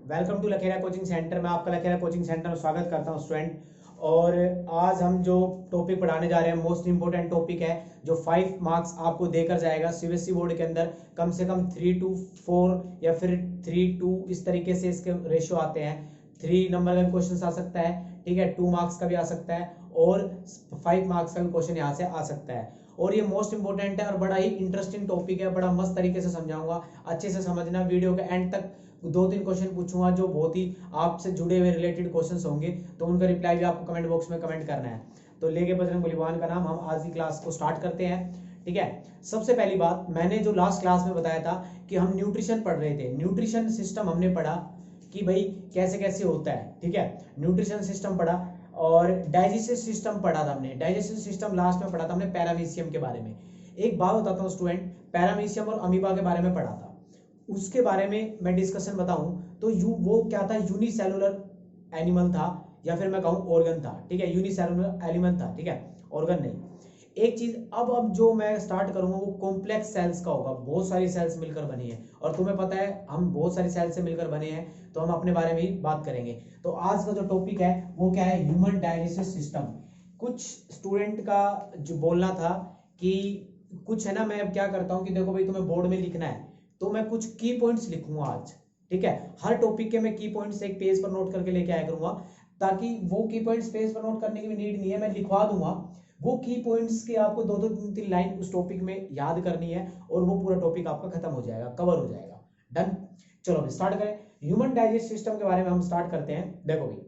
Welcome to Lakhera coaching centre. मैं आपका Lakhera coaching centre में स्वागत करता हूं स्टूडेंट। और आज हम जो टॉपिक पढ़ाने जा रहे हैं मोस्ट इंपोर्टेंट टॉपिक है, जो 5 मार्क्स आपको देकर जाएगा सीबीएसई बोर्ड के अंदर। कम से कम 3 to 4 या फिर 3 to इस तरीके से इसके रेशियो आते हैं। 3 नंबर का क्वेश्चन आ सकता है, ठीक है, 2 मार्क्स का भी आ सकता है और 5 मार्क्स का भी क्वेश्चन यहाँ से आ सकता है। और ये मोस्ट इंपोर्टेंट है और बड़ा ही इंटरेस्टिंग टॉपिक है। बड़ा मस्त तरीके से समझाऊंगा, अच्छे से समझना। वीडियो के एंड तक 2-3 क्वेश्चन पूछूंगा जो बहुत ही आपसे जुड़े हुए रिलेटेड क्वेश्चंस होंगे, तो उनका रिप्लाई भी आपको कमेंट बॉक्स में कमेंट करना है। तो लेके बजरंग बलीवान का नाम, हम आज की क्लास को स्टार्ट करते हैं। ठीक है, सबसे पहली बात, मैंने जो लास्ट क्लास में बताया था कि हम न्यूट्रिशन पढ़ रहे थे। न्यूट्रिशन सिस्टम हमने पढ़ा कि भाई कैसे कैसे होता है, ठीक है। न्यूट्रिशन सिस्टम पढ़ा और डाइजेस्टिव सिस्टम पढ़ा था हमने। डाइजेस्टिव सिस्टम लास्ट में पढ़ा था हमने पैरामीशियम के बारे में। एक बात बताता हूँ स्टूडेंट, पैरामीशियम और अमीबा के बारे में पढ़ा था, उसके बारे में मैं डिस्कशन बताऊं तो वो क्या था, यूनिसेलुलर एनिमल था या फिर मैं कहूं ऑर्गन था, ठीक है। यूनिसेलुलर एलिमेंट था, ठीक है, ऑर्गन नहीं। एक चीज अब जो मैं स्टार्ट करूंगा वो कॉम्प्लेक्स सेल्स का होगा। बहुत सारी सेल्स मिलकर बनी है और तुम्हें पता है हम बहुत सारी सेल्स से मिलकर बने हैं, तो हम अपने बारे में ही बात करेंगे। तो आज का जो टॉपिक है वो क्या है, ह्यूमन डाइजेस्टिव सिस्टम। कुछ स्टूडेंट का जो बोलना था कि कुछ है ना, मैं अब क्या करता हूं कि देखो भाई तुम्हें बोर्ड में लिखना है, तो मैं कुछ की पॉइंट्स लिखूंगा आज, ठीक है। हर टॉपिक के मैं की पॉइंट्स एक पेज पर नोट करके लेके आया करूंगा, ताकि वो की पॉइंट्स पेज पर नोट करने की भी नीड नहीं है, मैं लिखवा दूंगा। वो की पॉइंट्स के आपको 2-2 3-3 लाइन उस टॉपिक में याद करनी है और वो पूरा टॉपिक आपका खत्म हो जाएगा, कवर हो जाएगा। डन, चलो अभी स्टार्ट करें। ह्यूमन डाइजेस्ट सिस्टम के बारे में हम स्टार्ट करते हैं। देखो भाई,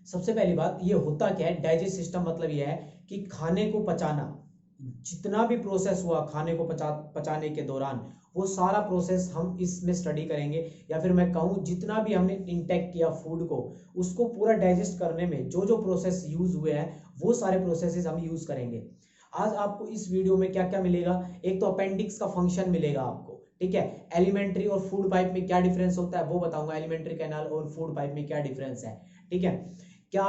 सबसे पहली बात, ये होता क्या है डाइजेस्ट सिस्टम, मतलब ये है कि खाने को पचाना, जितना भी प्रोसेस हुआ खाने को पचाने के दौरान, वो सारा प्रोसेस हम इसमें स्टडी करेंगे। या फिर मैं कहूँ जितना भी हमने इंटेक किया फूड को, उसको पूरा डाइजेस्ट करने में जो जो प्रोसेस यूज हुए हैं वो सारे प्रोसेसेस हम यूज करेंगे। आज आपको इस वीडियो में क्या क्या मिलेगा, एक तो अपेंडिक्स का फंक्शन मिलेगा आपको, ठीक है। एलिमेंट्री और फूड पाइप में क्या डिफरेंस होता है वो बताऊंगा, एलिमेंट्री कैनाल और फूड पाइप में क्या डिफरेंस है, ठीक है। क्या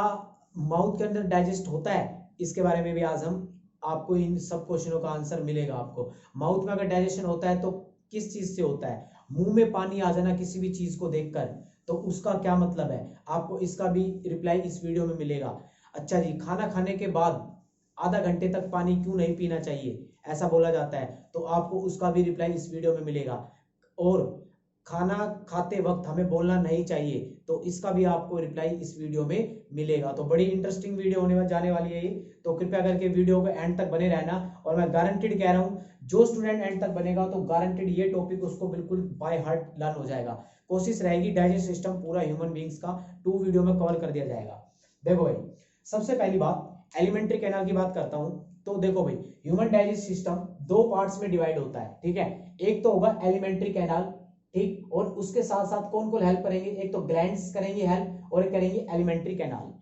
माउथ के अंदर डाइजेस्ट होता है, इसके बारे में भी आज हम आपको इन सब क्वेश्चनों का आंसर मिलेगा। आपको माउथ में अगर डाइजेशन होता है तो किस चीज से होता है, मुंह में पानी आ जाना किसी भी चीज को देखकर, तो उसका क्या मतलब है, आपको इसका भी रिप्लाई इस वीडियो में मिलेगा। अच्छा जी, खाना खाने के बाद आधा घंटे तक पानी क्यों नहीं पीना चाहिए, ऐसा बोला जाता है, तो आपको उसका भी रिप्लाई इस वीडियो में मिलेगा। और खाना खाते वक्त हमें बोलना नहीं चाहिए, तो इसका भी आपको रिप्लाई इस वीडियो में मिलेगा। तो बड़ी इंटरेस्टिंग वीडियो होने जाने वाली है ये, तो कृपया करके वीडियो को एंड तक बने रहना। और मैं गारंटेड कह रहा हूं, जो स्टूडेंट एंड तक बनेगा तो गारंटेड ये टॉपिक उसको बिल्कुल बाय हार्ट लर्न हो जाएगा। कोशिश रहेगी डाइजेस्ट सिस्टम पूरा ह्यूमन बींग्स का 2 वीडियो में कवर कर दिया जाएगा। देखो भाई, सबसे पहली बात एलिमेंट्री कैनाल की बात करता हूं। तो देखो भाई, ह्यूमन डाइजेस्ट सिस्टम 2 पार्ट्स में डिवाइड होता है, ठीक है। एक तो होगा एलिमेंट्री कैनाल, ठीक, और उसके साथ साथ कौन कौन हेल्प करेंगे, एक तो ग्लैंड्स करेंगे हेल्प और एक करेंगे एलिमेंट्री कैनाल,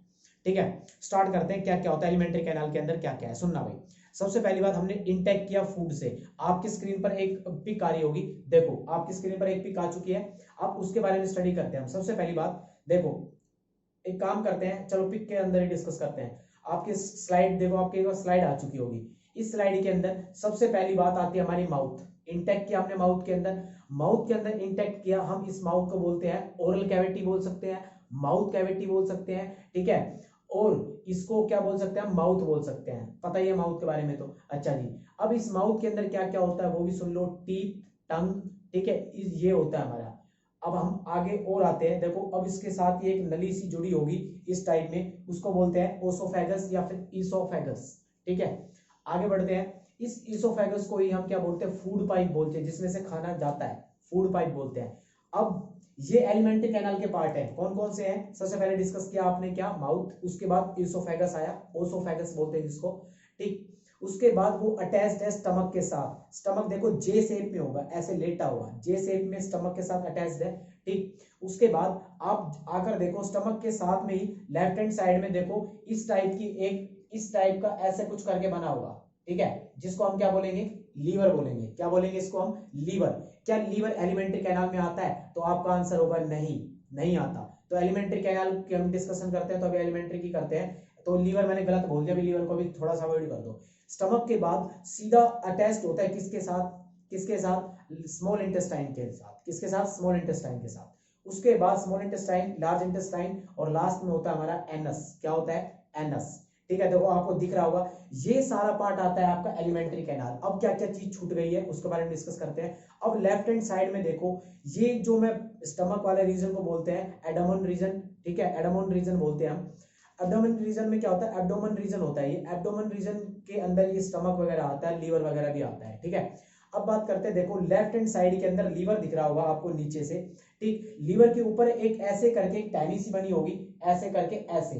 ठीक है। स्टार्ट करते हैं क्या क्या होता है एलिमेंट्री कैनाल के अंदर, क्या क्या है सुनना भाई। सबसे पहली बात, हमने इंटेक किया फूड से। आपकी स्क्रीन पर एक पिक आ रही होगी, देखो आपकी स्क्रीन पर एक पिक आ चुकी है। अब उसके बारे में स्टडी करते हैं हम। सबसे पहली बात देखो, एक काम करते हैं, चलो पिक के अंदर ही डिस्कस करते हैं। आपकी स्लाइड देखो, आपकी स्लाइड आ चुकी होगी। इस स्लाइड के अंदर सबसे पहली बात आती है हमारी माउथ। इंटेक किया हमने माउथ के अंदर, माउथ के अंदर इंटेक्ट किया, हम इस माउथ को बोलते हैं ओरल कैविटी बोल सकते हैं, माउथ कैविटी बोल सकते हैं, ठीक है। और इसको क्या बोल सकते हैं, माउथ बोल सकते हैं, पता ही है माउथ के बारे में तो। अच्छा जी, अब इस माउथ के अंदर क्या क्या होता है वो भी सुन लो, टीथ, टंग, ठीक है, ये होता है हमारा। अब हम आगे और आते हैं, देखो अब इसके साथ ये एक नली सी जुड़ी होगी इस टाइप में, उसको बोलते हैं ओसोफेगस या फिर ईसोफेगस, ठीक है। आगे बढ़ते हैं, इस ईसोफेगस को ही हम क्या बोलते हैं, फूड पाइप बोलते हैं, जिसमें से खाना जाता है, फूड पाइप बोलते हैं। अब ये एलिमेंट्री कैनाल के पार्ट है, कौन कौन से हैं, सबसे पहले डिस्कस किया आपने क्या, माउथ, उसके बाद ईसोफेगस आया, ओसोफेगस बोलते हैं जिसको, ठीक। उसके बाद वो अटैच्ड है स्टमक के साथ। स्टमक देखो जे शेप में होगा, ऐसे लेटा हुआ, जे शेप में स्टमक के साथ अटैच्ड है, ठीक। उसके बाद आप आकर देखो स्टमक के साथ में ही लेफ्ट हैंड साइड में देखो इस टाइप की एक, इस टाइप का ऐसे कुछ करके बना होगा, ठीक है, जिसको हम क्या बोलेंगे, लीवर बोलेंगे। क्या बोलेंगे इसको हम, लीवर। क्या लीवर एलिमेंट्री कैनाल में आता है, तो आपका आंसर होगा नहीं, नहीं आता। तो एलिमेंट्री कैनाल की हम डिस्कशन करते हैं, तो अभी एलिमेंट्री की करते हैं। तो लीवर मैंने गलत बोल दिया, अभी लीवर को भी थोड़ा सा अवॉइड कर दो। स्टमक के बाद सीधा अटैच्ड होता है किसके साथ, किसके साथ, स्मॉल इंटेस्टाइन के साथ, किसके साथ, स्मॉल इंटेस्टाइन के साथ। उसके बाद स्मॉल इंटेस्टाइन, लार्ज इंटेस्टाइन और लास्ट में होता है हमारा एनस। क्या होता है? एनस। ठीक है, देखो आपको दिख रहा होगा ये सारा पार्ट आता है आपका एलिमेंट्री कैनाल। अब क्या क्या चीज छूट गई है उसके बारे में डिस्कस करते हैं। अब लेफ्ट हैंड साइड में देखो, ये जो मैं स्टमक वाले रीजन को बोलते हैं एब्डोमेन रीजन। ठीक है, एब्डोमेन रीजन बोलते हैं हम। एब्डोमेन रीजन में क्या होता है? एब्डोमेन रीजन होता है, ये एब्डोमेन रीजन के अंदर ये स्टमक वगैरह आता है, लीवर वगैरह भी आता है। ठीक है, अब बात करते हैं, देखो लेफ्ट हैंड साइड के अंदर लीवर दिख रहा होगा आपको नीचे से। ठीक, लीवर के ऊपर एक ऐसे करके एक टैनी सी बनी होगी, ऐसे करके ऐसे।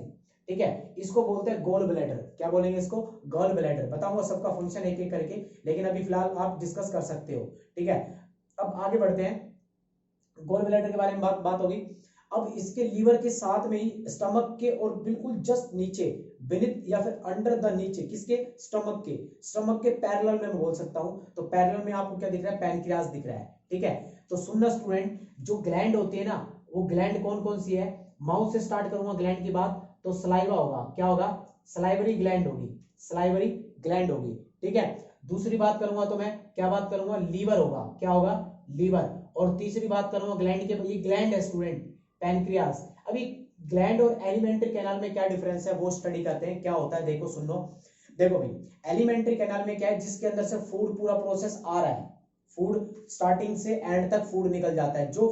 ठीक है, इसको बोलते हैं गोल ब्लैडर। क्या बोलेंगे इसको? Gall bladder. बताऊंगा सबका फंक्शन एक एक करके, लेकिन अभी फिलहाल आप डिस्कस कर सकते हो। ठीक है, अब आगे बढ़ते हैं। गोल ब्लैडर के बारे में बात होगी। अब इसके लीवर के साथ में ही स्टमक के और बिल्कुल जस्ट नीचे, बेनिथ या फिर अंडर द नीचे, किसके? स्टमक के पैरेलल में मैं बोल सकता हूं। तो पैरेलल में आपको क्या दिख रहा है? पैनक्रियास दिख रहा है। ठीक है, तो सुनना स्टूडेंट, जो ग्लैंड होती है ना, वो ग्लैंड कौन कौन सी है? माउथ से स्टार्ट करूंगा ग्लैंड की बात, तो सलाइवा होगा। क्या होगा? सलाइवरी ग्लैंड होगी, सलाइवरी ग्लैंड होगी। ठीक है, दूसरी बात करूंगा तो मैं क्या बात करूंगा? लीवर होगा। क्या होगा? लीवर। और तीसरी बात करूंगा ग्लैंड के, ये ग्लैंड है स्टूडेंट, पैनक्रियास। अभी ग्लैंड और एलिमेंट्री कैनाल में क्या डिफरेंस है वो स्टडी करते हैं। क्या होता है देखो, सुनो। देखो भाई, एलिमेंट्री कैनाल में क्या है? जिसके अंदर से फूड पूरा प्रोसेस आ रहा है, फूड स्टार्टिंग से एंड तक फूड निकल जाता है, जो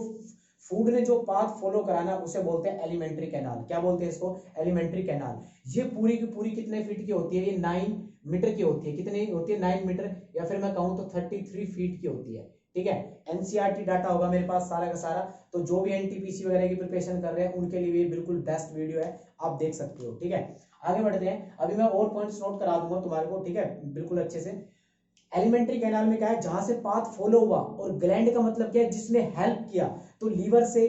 फूड ने जो पाथ फॉलो कराना उसे बोलते हैं एलिमेंट्री कैनाल। क्या बोलते हैं इसको? Alimentary canal. ये पूरी की पूरी कितने फीट की होती है? ये 9 मीटर की होती है। कितनी होती है? 9 मीटर, या फिर मैं कहूं तो 33 फीट की होती है। ठीक है, एनसीईआरटी डाटा होगा मेरे पास सारा का सारा, तो जो भी एनटीपीसी वगैरह की प्रिपरेशन कर रहे हैं उनके लिए बिल्कुल बेस्ट वीडियो है, आप देख सकते हो। ठीक है, आगे बढ़ते हैं। अभी मैं और पॉइंट्स नोट करा दूंगा तुम्हारे को। ठीक है, बिल्कुल अच्छे से। एलिमेंट्री कैनाल में क्या है? जहां से पाथ फॉलो हुआ, और ग्लैंड का मतलब क्या है? जिसने हेल्प किया। तो लीवर से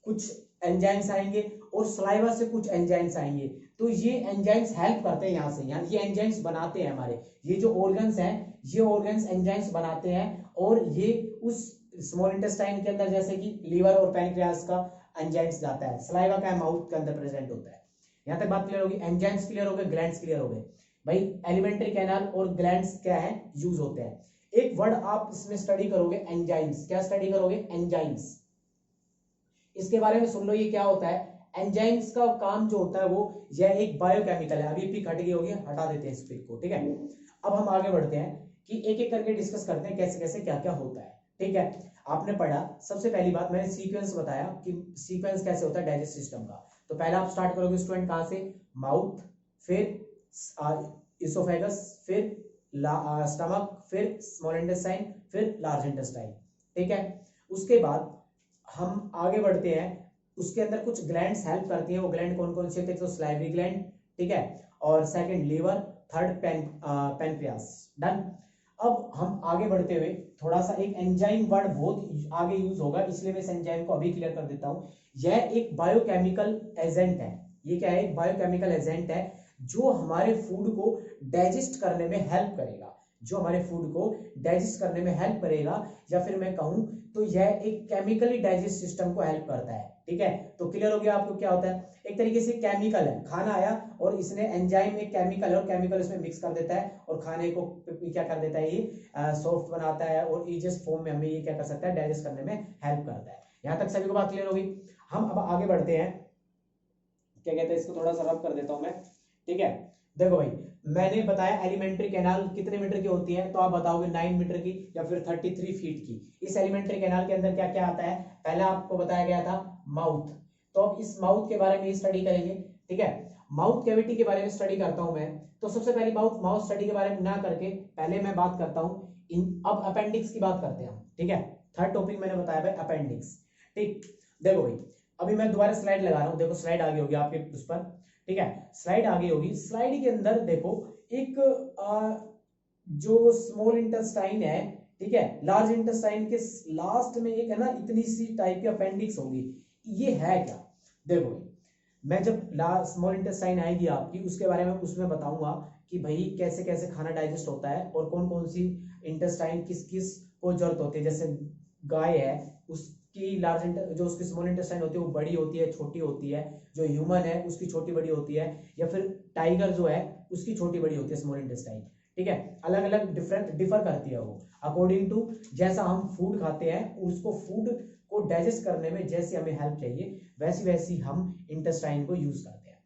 कुछ एंजाइम्स आएंगे और सलाइवा से कुछ एंजाइम्स आएंगे। तो ये एंजाइम्स हेल्प करते हैं यहाँ से, यहाँ ये एंजाइम्स बनाते हैं हमारे, ये जो ऑर्गन्स हैं, ये ऑर्गन्स एंजाइम्स बनाते हैं, और ये उस स्मॉल इंटेस्टाइन के अंदर, जैसे कि लीवर और पैनक्रियास का एंजाइम्स जाता है, सलाइवा का माउथ के अंदर प्रेजेंट होता है। यहाँ तक बात क्लियर होगी? एंजाइम्स क्लियर हो गए, ग्लैंड्स क्लियर हो गए। भाई एलिमेंट्री कैनाल और ग्लैंड्स क्या है? यूज होते हैं। एक वर्ड आप इसमें स्टडी करोगे, एंजाइम्स। क्या स्टडी करोगे? एंजाइम्स। इसके बारे में सुन लो, ये क्या होता है? एंजाइम्स का काम जो होता है वो, यह एक बायोकेमिकल है। अभी पिक हट गई होगी, हटा देते हैं इस पिक को। ठीक है, अब हम आगे बढ़ते हैं कि एक एक करके डिस्कस करते हैं कैसे कैसे क्या क्या होता है। ठीक है, आपने पढ़ा, सबसे पहली बात मैंने सीक्वेंस बताया कि सीक्वेंस कैसे होता है डाइजेस्ट सिस्टम का। तो पहले आप स्टार्ट करोगे स्टूडेंट कहां से? माउथ, फिर इसोफेगस, फिर स्टमक, फिर स्मॉल इंटेस्टाइन, फिर लार्ज इंटेस्टाइन। ठीक है, उसके बाद हम आगे बढ़ते हैं। उसके अंदर कुछ ग्लैंड्स हेल्प करती हैं। वो ग्लैंड कौन कौन से होते हैं? तो सलाइवरी ग्लैंड, ठीक है, और second liver, third pancreas. Done. अब हम आगे बढ़ते हुए थोड़ा सा, एक एंजाइम वर्ड बहुत आगे यूज होगा, इसलिए मैं इस एंजाइम को अभी क्लियर कर देता हूं। यह एक बायोकेमिकल एजेंट है। ये क्या है? एक बायोकेमिकल एजेंट है जो हमारे फूड को डाइजेस्ट करने में हेल्प करेगा, जो हमारे फूड को डाइजेस्ट करने में हेल्प करेगा, या फिर मैं कहूं तो यह एक केमिकली डाइजेस्ट सिस्टम को हेल्प करता है। ठीक है, तो क्लियर हो गया आपको क्या होता है? एक तरीके से केमिकल है, खाना आया और इसने एंजाइम एक केमिकल है और केमिकल इसमें मिक्स कर देता है और खाने को क्या कर देता है? ये सॉफ्ट बनाता है और इजिएस्ट फॉर्म में हमें ये क्या कर सकता है? डाइजेस्ट करने में हेल्प करता है। यहां तक सभी को बात क्लियर होगी? हम अब आगे बढ़ते हैं। क्या कहते हैं इसको, थोड़ा सा रब कर देता हूं मैं। ठीक है, देखो भाई, मैंने बताया एलिमेंट्री कैनाल कितने मीटर की होती है, तो आप बताओगे 9 मीटर की या फिर 33 फीट की। इस एलिमेंट्री कैनाल के अंदर क्या क्या आता है? पहले आपको बताया गया था माउथ, तो अब इस माउथ के बारे में स्टडी करेंगे। ठीक है, माउथ कैविटी के बारे में स्टडी करता हूं मैं। तो सबसे पहले माउथ स्टडी के बारे में ना करके पहले मैं बात करता हूं अब अपेंडिक्स की बात करते हैं हम। ठीक है, थर्ड टॉपिक मैंने बताया भाई अपेंडिक्स। ठीक, देखो भाई, अभी मैं दोबारा स्लाइड लगा रहा हूं, देखो स्लाइड आगे होगी आपके उस पर। ठीक है, स्लाइड आगे होगी। स्लाइड के अंदर देखो एक जो स्मॉल इंटेस्टाइन है, ठीक है, लार्ज इंटेस्टाइन के लास्ट में एक है ना, इतनी सी टाइप की अपेंडिक्स होगी। ये है क्या? देखो भाई, मैं जब स्मॉल इंटेस्टाइन आएगी आपकी, उसके बारे में उसमें बताऊंगा कि भाई कैसे कैसे खाना डाइजेस्ट होता है और कौन कौन सी इंटेस्टाइन किस किस को जरूरत होती है। जैसे गाय है, उसकी जो उसकी स्मॉल इंटेस्टाइन होती है वो बड़ी होती है, छोटी होती है। जो ह्यूमन है उसकी छोटी बड़ी होती है, या फिर टाइगर जो है उसकी छोटी बड़ी होती है स्मॉल इंटेस्टाइन। ठीक है, अलग अलग डिफर करती है वो अकॉर्डिंग टू जैसा हम फूड खाते हैं, उसको फूड को डाइजेस्ट करने में जैसे हमें हेल्प चाहिए वैसी वैसी हम इंटेस्टाइन को यूज करते हैं।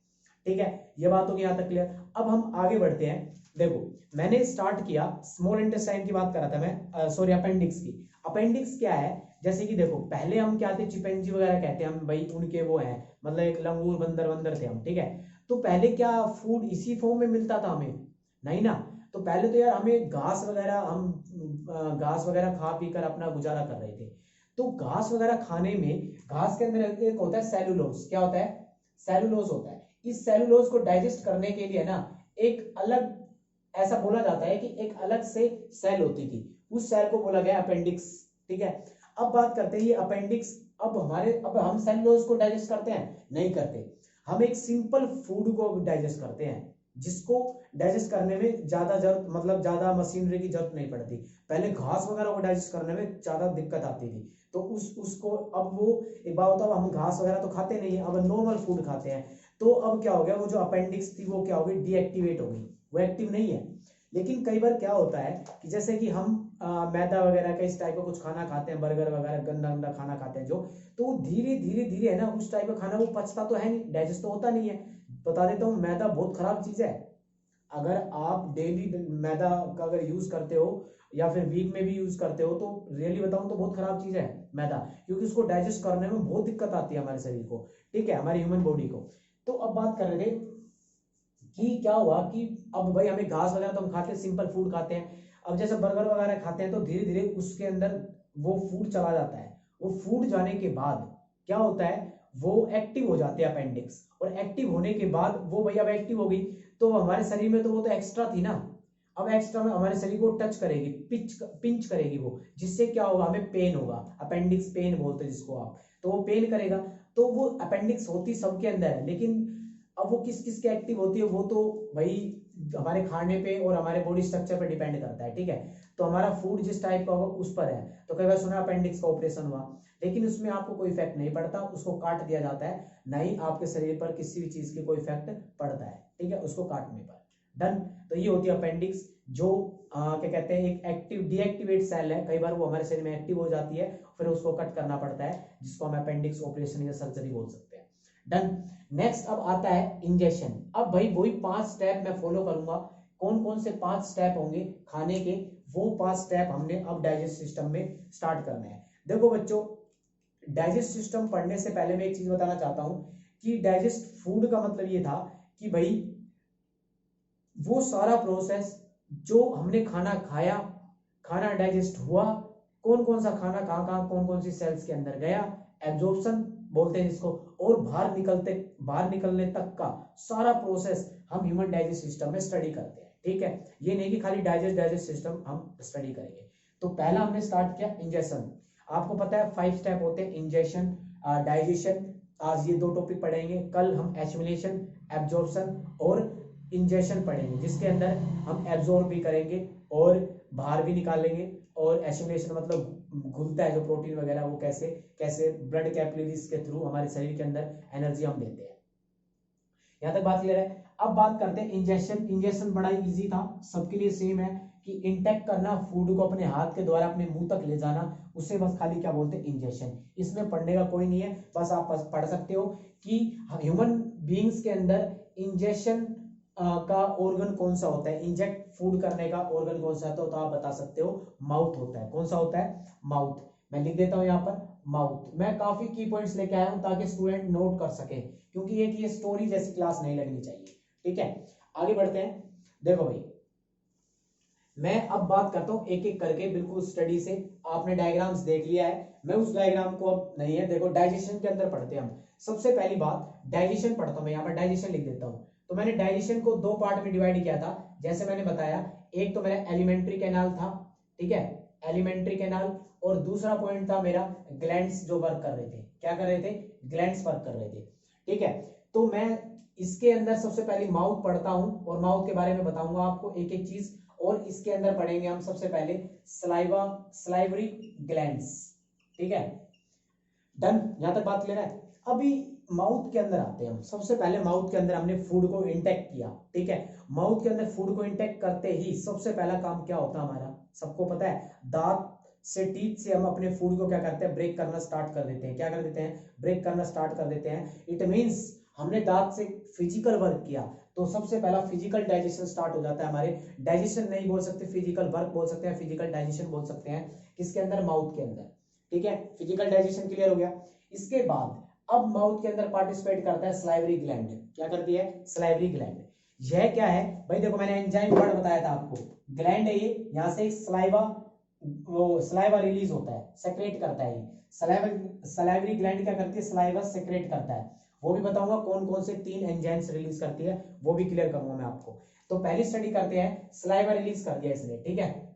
ठीक है, ये बात होगी यहाँ तक क्लियर। अब हम आगे बढ़ते हैं। देखो मैंने स्टार्ट किया स्मॉल इंटेस्टाइन की बात कर रहा था मैं, सॉरी अपेंडिक्स की। अपेंडिक्स क्या है, जैसे कि देखो पहले हम क्या थे, चिपैंजी वगैरह कहते हैं हम भाई, उनके वो हैं मतलब एक लंगूर बंदर वंदर थे हम। ठीक है, तो पहले क्या फूड इसी फॉर्म में मिलता था हमें? नहीं ना। तो पहले तो यार हमें घास वगैरह, हम घास वगैरह खा पी कर अपना गुजारा कर रहे थे। तो घास वगैरह खाने में, घास के अंदर एक होता है सेलुलोज। क्या होता है? सेलुलोज होता है। इस सेलुलोज को डाइजेस्ट करने के लिए ना एक अलग, ऐसा बोला जाता है कि एक अलग से सेल होती थी, उस सेल को बोला गया अपेंडिक्स। ठीक है, अब बात करते हैं ये अपेंडिक्स। अब हम सेलुलोज को डाइजेस्ट करते हैं? नहीं करते। हम एक सिंपल फूड को डाइजेस्ट करते हैं, जिसको डाइजेस्ट करने में ज्यादा जरूरत, मतलब ज्यादा मशीनरी की जरूरत नहीं पड़ती। पहले घास वगैरह को डाइजेस्ट करने में ज्यादा दिक्कत आती थी, तो उसको अब वो एक बात होता है, हम घास वगैरह तो खाते नहीं है, अब नॉर्मल फूड खाते हैं। तो अब क्या हो गया, वो जो अपेंडिक्स थी वो क्या हो गई, डीएक्टिवेट हो गई, वो एक्टिव नहीं है। लेकिन कई बार क्या होता है कि जैसे कि हम मैदा वगैरह का इस टाइप का कुछ खाना खाते हैं, बर्गर वगैरह गंदा गंदा खाना खाते हैं जो, तो वो धीरे धीरे धीरे है ना, उस टाइप का खाना वो पचता तो है नहीं, डाइजेस्ट तो होता नहीं है। बता देता हूँ, मैदा बहुत खराब चीज है। अगर आप डेली मैदा का अगर यूज करते हो या फिर वीक में भी यूज करते हो, तो रियली बताऊं तो बहुत खराब चीज है मैदा, क्योंकि उसको डाइजेस्ट करने में बहुत दिक्कत आती है हमारे शरीर को। ठीक है, हमारी ह्यूमन बॉडी को। तो अब बात कर रहे थे कि क्या हुआ कि अब भाई हमें घास वगैरह तो हम खाते हैं, सिंपल फूड खाते हैं। अब जैसे बर्गर वगैरह खाते हैं तो धीरे धीरे उसके अंदर वो फूड चला जाता है। वो फूड जाने के बाद क्या होता है, वो एक्टिव हो जाते हैं अपेंडिक्स, और एक्टिव होने के बाद वो भाई अब एक्टिव हो गई, तो हमारे शरीर में तो वो तो एक्स्ट्रा थी ना, अब एक्स्ट्रा में हमारे शरीर को टच करेगी, पिंच करेगी वो, जिससे क्या होगा, हमें पेन होगा, अपेंडिक्स पेन बोलते हैं जिसको आप, तो वो पेन करेगा। तो वो अपेंडिक्स होती सबके अंदर है, लेकिन अब वो किस किस के एक्टिव होती है वो तो भाई हमारे खाने पे और हमारे बॉडी स्ट्रक्चर पे डिपेंड करता है। ठीक है, तो हमारा फूड जिस टाइप का होगा उस पर है। तो कई बार सुना अपेंडिक्स का ऑपरेशन हुआ, लेकिन उसमें आपको कोई इफेक्ट नहीं पड़ता, उसको काट दिया जाता है, नहीं आपके शरीर पर किसी भी चीज की कोई इफेक्ट पड़ता है। ठीक है, उसको काटने पर। डन। तो ये होती है अपेंडिक्स, जो क्या कहते हैं, एक एक्टिव डीएक्टिवेट सेल है, कई बार वो हमारे शरीर में एक्टिव हो जाती है, फिर उसको कट करना पड़ता है, जिसको हम अपेंडिक्स ऑपरेशन या सर्जरी बोल सकते हैं। डन। नेक्स्ट अब आता है इंजेक्शन। अब भाई वही 5 स्टेप मैं फॉलो करूंगा। कौन कौन से 5 स्टेप होंगे खाने के, वो 5 स्टेप हमने अब डाइजेस्ट सिस्टम में स्टार्ट करने हैं। देखो बच्चों, डाइजेस्ट सिस्टम पढ़ने से पहले मैं एक चीज बताना चाहता हूं कि डाइजेस्ट फूड का मतलब ये था कि भाई वो सारा प्रोसेस जो हमने खाना खाया, खाना डाइजेस्ट हुआ, कौन कौन सा खाना कहाँ कहाँ कौन कौन सी सेल्स के अंदर गया, एब्जॉर्प्शन बोलते हैं जिसको, और बाहर निकलने तक का सारा प्रोसेस हम ह्यूमन डाइजेस्ट सिस्टम में स्टडी करते हैं। ठीक है, ये नहीं कि खाली डाइजेस्ट सिस्टम हम स्टडी करेंगे। तो पहला हमने स्टार्ट किया इंजेक्शन। आपको पता है 5 स्टेप होते हैं, इंजेक्शन, डाइजेशन, आज ये 2 टॉपिक पढ़ेंगे। कल हम एसिमिलेशन, एब्जॉर्प्शन और इंजेक्शन पढ़ेंगे, जिसके अंदर हम एब्जॉर्ब भी करेंगे और बाहर भी निकालेंगे। और एसिमिलेशन मतलब घुलता है जो प्रोटीन वगैरह, वो कैसे कैसे ब्लड कैपिलरीज के थ्रू हमारे शरीर के अंदर एनर्जी हम देते हैं। यहां तक बात क्लियर है। अब बात करते हैं इंजेक्शन। इंजेक्शन बड़ा इजी था, सबके लिए सेम है कि इंटेक करना, फूड को अपने हाथ के द्वारा अपने मुंह तक ले जाना, उसे बस खाली क्या बोलते हैं, इंजेक्शन। इसमें पढ़ने का कोई नहीं है, बस आप पढ़ सकते हो कि ह्यूमन बीइंग्स के अंदर इंजेक्शन का ऑर्गन कौन सा होता है, इंजेक्ट फूड करने का ऑर्गन कौन सा होता है, तो आप बता सकते हो माउथ होता है। कौन सा होता है? माउथ। मैं लिख देता हूं यहाँ पर माउथ। मैं काफी की पॉइंट्स लेके आया हूं ताकि स्टूडेंट नोट कर सके, क्योंकि एक ये स्टोरी जैसी क्लास नहीं लगनी चाहिए। ठीक है, आगे बढ़ते हैं। देखो भाई, मैं अब बात करता हूं एक एक करके, बिल्कुल स्टडी से। आपने डायग्राम्स देख लिया है, मैं उस डायग्राम को अब नहीं है, देखो डाइजेशन के अंदर पढ़ते हैं हम। सबसे पहली बात डाइजेशन पढ़ता हूं मैं, यहाँ पर डाइजेशन लिख देता हूं। तो मैंने डाइजेशन को 2 पार्ट में डिवाइड किया था, जैसे मैंने बताया। एक तो मेरा एलिमेंट्री कैनाल था, ठीक है, एलिमेंट्री कैनाल, और दूसरा पॉइंट था मेरा ग्लैंड्स जो वर्क कर रहे थे। क्या कर रहे थे? ग्लैंड्स वर्क कर रहे थे। ठीक है, तो मैं इसके अंदर सबसे पहले माउथ पढ़ता हूं, और माउथ के बारे में बताऊंगा आपको एक एक चीज। और इसके अंदर पढ़ेंगे हम सबसे पहले सलाइवरी ग्लैंड्स। ठीक है, डन। यहां तक बात क्लियर है। अभी माउथ के अंदर आते हैं हम। सबसे पहले माउथ के अंदर हमने फूड को इंटेक किया। ठीक है, माउथ के अंदर फूड को इंटेक करते ही सबसे पहला काम क्या होता है हमारा, सबको पता है, दांत से टीथ से हम अपने फूड को क्या करते हैं, ब्रेक करना स्टार्ट कर देते हैं। क्या कर देते हैं, ब्रेक करना स्टार्ट कर देते हैं। इट मींस हमने दांत से फिजिकल वर्क किया तो सबसे पहला फिजिकल डाइजेशन स्टार्ट हो जाता है हमारे। डाइजेशन नहीं बोल सकते, फिजिकल वर्क बोल सकते हैं, फिजिकल डाइजेशन बोल सकते हैं। किसके अंदर, माउथ के अंदर। ठीक है, फिजिकल डाइजेशन क्लियर हो गया। इसके बाद अब माउथ के अंदर पार्टिसिपेट करता है सलाइवरी ग्लैंड। क्या करती है, सलाइवरी ग्लैंड। यह क्या है भाई, देखो मैंने एंजाइम वर्ड बताया था आपको। ग्लैंड है ये, यहां से एक सलाइवा, वो सलाइवा रिलीज होता है, सेक्रेट करता है ये। सलाइवरी ग्लैंड क्या करती है, सलाइवा सेक्रेट करता है। वो भी बताऊंगा कौन कौन से 3 एंजाइम्स रिलीज करती है, वो भी क्लियर करूंगा मैं आपको। तो पहली स्टडी करते हैं, सलाइवा रिलीज कर दिया इसने। ठीक है,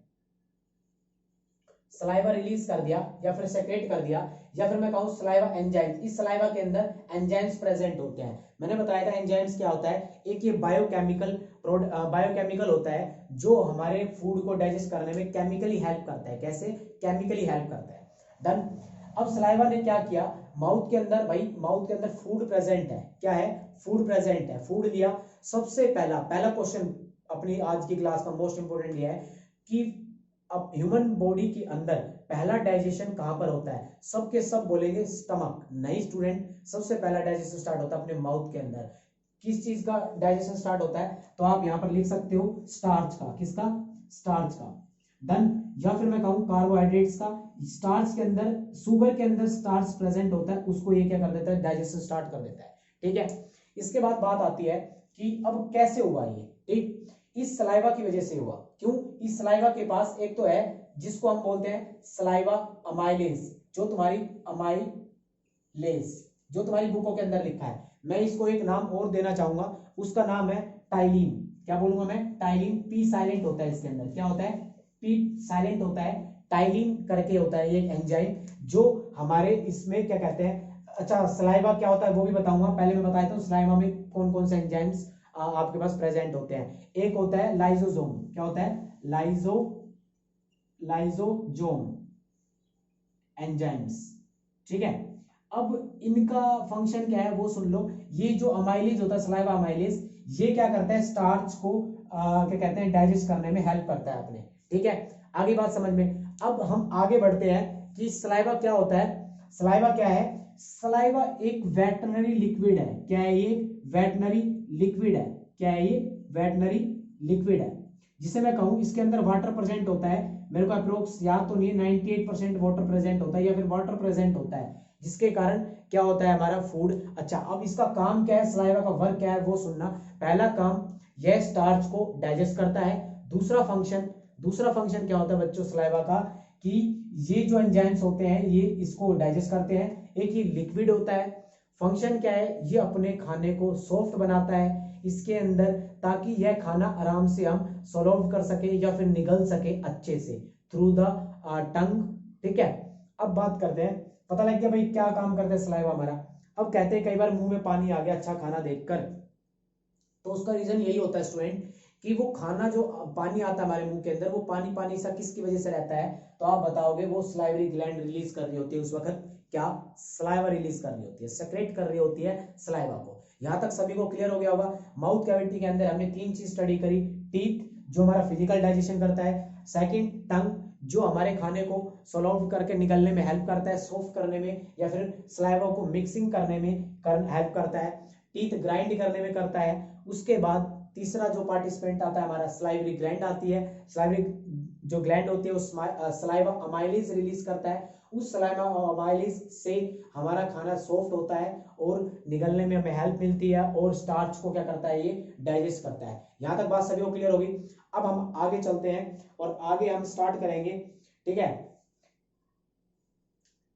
सलाइवा रिलीज कर दिया या फिर सेक्रेट कर दिया, या फिर मैं कहूं सलाइवा एंजाइम्स। इस सलाइवा के अंदर एंजाइम्स प्रेजेंट होते हैं। मैंने बताया था एंजाइम्स क्या होता है, एक ये बायोकेमिकल होता है जो हमारे फूड को डाइजेस्ट करने में केमिकली हेल्प करता है। कैसे, केमिकली हेल्प करता है। डन। अब सलाइवा ने क्या किया, माउथ के अंदर, भाई माउथ के अंदर फूड प्रेजेंट है। क्या है, फूड प्रेजेंट है। फूड लिया, सबसे पहला क्वेश्चन अपनी आज की क्लास का मोस्ट इंपोर्टेंट लिया है कि अब ह्यूमन बॉडी के अंदर पहला डाइजेशन कहां पर होता है, सबके सब बोलेंगे स्टमक। नहीं स्टूडेंट, सबसे पहला डाइजेशन स्टार्ट होता है अपने माउथ के अंदर। किस चीज का डाइजेशन स्टार्ट होता है, तो आप यहां पर लिख सकते हो स्टार्च का। किसका, स्टार्च का। डन। या फिर मैं कहूं कार्बोहाइड्रेट्स का। स्टार्च के अंदर, शुगर के अंदर स्टार्च प्रेजेंट होता है, उसको ये क्या कर देता है, डाइजेशन स्टार्ट कर देता है। ठीक है, इसके बाद बात आती है कि अब कैसे हुआ ये। ठीक, इस सलाइवा की वजह से हुआ। क्यों, इस सलाइवा के पास एक तो है जिसको हम बोलते हैं सलाइवा अमाइलेज, जो तुम्हारी अमाइलेज, जो तुम्हारी बुकों के अंदर लिखा है। मैं इसको एक नाम और देना चाहूंगा, उसका नाम है टाइलिन। क्या बोलूंगा मैं, टाइलिन। पी साइलेंट होता है इसके अंदर। क्या होता है, पी साइलेंट होता है। टाइलिन करके होता है ये एंजाइम, जो हमारे इसमें क्या कहते हैं। अच्छा, सलाइवा क्या होता है वो भी बताऊंगा, पहले मैं बताया था सलाइवा में कौन कौन से एंजाइम्स आपके पास प्रेजेंट होते हैं। एक होता है लाइजोसोम। क्या होता है, लाइजोसोम एंजाइम्स। ठीक है, अब इनका फंक्शन क्या है वो सुन लो। ये जो अमाइलेज होता है, सलाइवा अमाइलेज, ये क्या करता है, स्टार्च को क्या कहते हैं, डाइजेस्ट करने में हेल्प करता है अपने। ठीक है, आगे बात समझ में। अब हम आगे बढ़ते हैं कि सलाइवा क्या होता है। सलाइवा क्या है, सलाइवा एक वेटनरी लिक्विड है। क्या है ये, वेटनरी लिक्विड है। क्या है ये, वेटनरी लिक्विड है, जिसे मैं कहूं इसके अंदर वाटर प्रेजेंट होता है। मेरे को अप्रोक्स याद तो नहीं है, 98% वाटर प्रेजेंट होता है या फिर वाटर प्रेजेंट होता है, जिसके कारण क्या होता है हमारा फूड। अच्छा, अब इसका काम क्या है, सलाइवा का वर्क क्या है वो सुनना। पहला काम, यह स्टार्च को डाइजेस्ट करता है। दूसरा फंक्शन क्या होता है बच्चों सलाइवा का, कि ये जो एंजाइम्स होते हैं ये इसको डाइजेस्ट करते हैं। एक ही लिक्विड होता है। फंक्शन क्या है, ये अपने खाने को सॉफ्ट बनाता है इसके अंदर, ताकि यह खाना आराम से हम सोलव कर सके या फिर निगल सके अच्छे से थ्रू द टंग। ठीक है, अब बात करते हैं, पता लग गया भाई क्या काम करता है सलाइवा हमारा। अब कहते हैं कई बार मुंह में पानी आ गया अच्छा खाना देखकर, तो उसका रीजन यही होता है स्टूडेंट कि वो खाना जो पानी आता है हमारे मुंह के अंदर, वो पानी पानी सा किसकी वजह से रहता है, तो आप बताओगे वो सलाइवरी ग्लैंड रिलीज कर रही होती है उस वक्त। क्या, सलाइवा रिलीज कर रही होती है, सेक्रेट कर रही होती है सलाइवा को। यहां तक सभी को क्लियर हो गया होगा। माउथ कैविटी के अंदर हमने 3 चीज स्टडी करी। टीथ जो हमारा फिजिकल डाइजेशन करता है, सेकंड टंग जो हमारे खाने को सोलव करके निकलने में हेल्प करता है, सॉफ्ट करने में या फिर सलाइवा को मिक्सिंग करने में हेल्प करता है, टीथ ग्राइंड करने में करता है। उसके बाद तीसरा जो पार्टिसिपेंट आता है हमारा सलाइवरी ग्लैंड आती है। सलाइवरी जो ग्लैंड होती है उस सलाइवा अमाइलेज रिलीज करता है। उस सलाइवा अमाइलेज से हमारा खाना सॉफ्ट होता है और निगलने में हमें हेल्प मिलती है, और स्टार्च को क्या करता है, ये डाइजेस्ट करता है। यहां तक बात सभी को क्लियर होगी। अब हम आगे चलते हैं और आगे हम स्टार्ट करेंगे। ठीक है,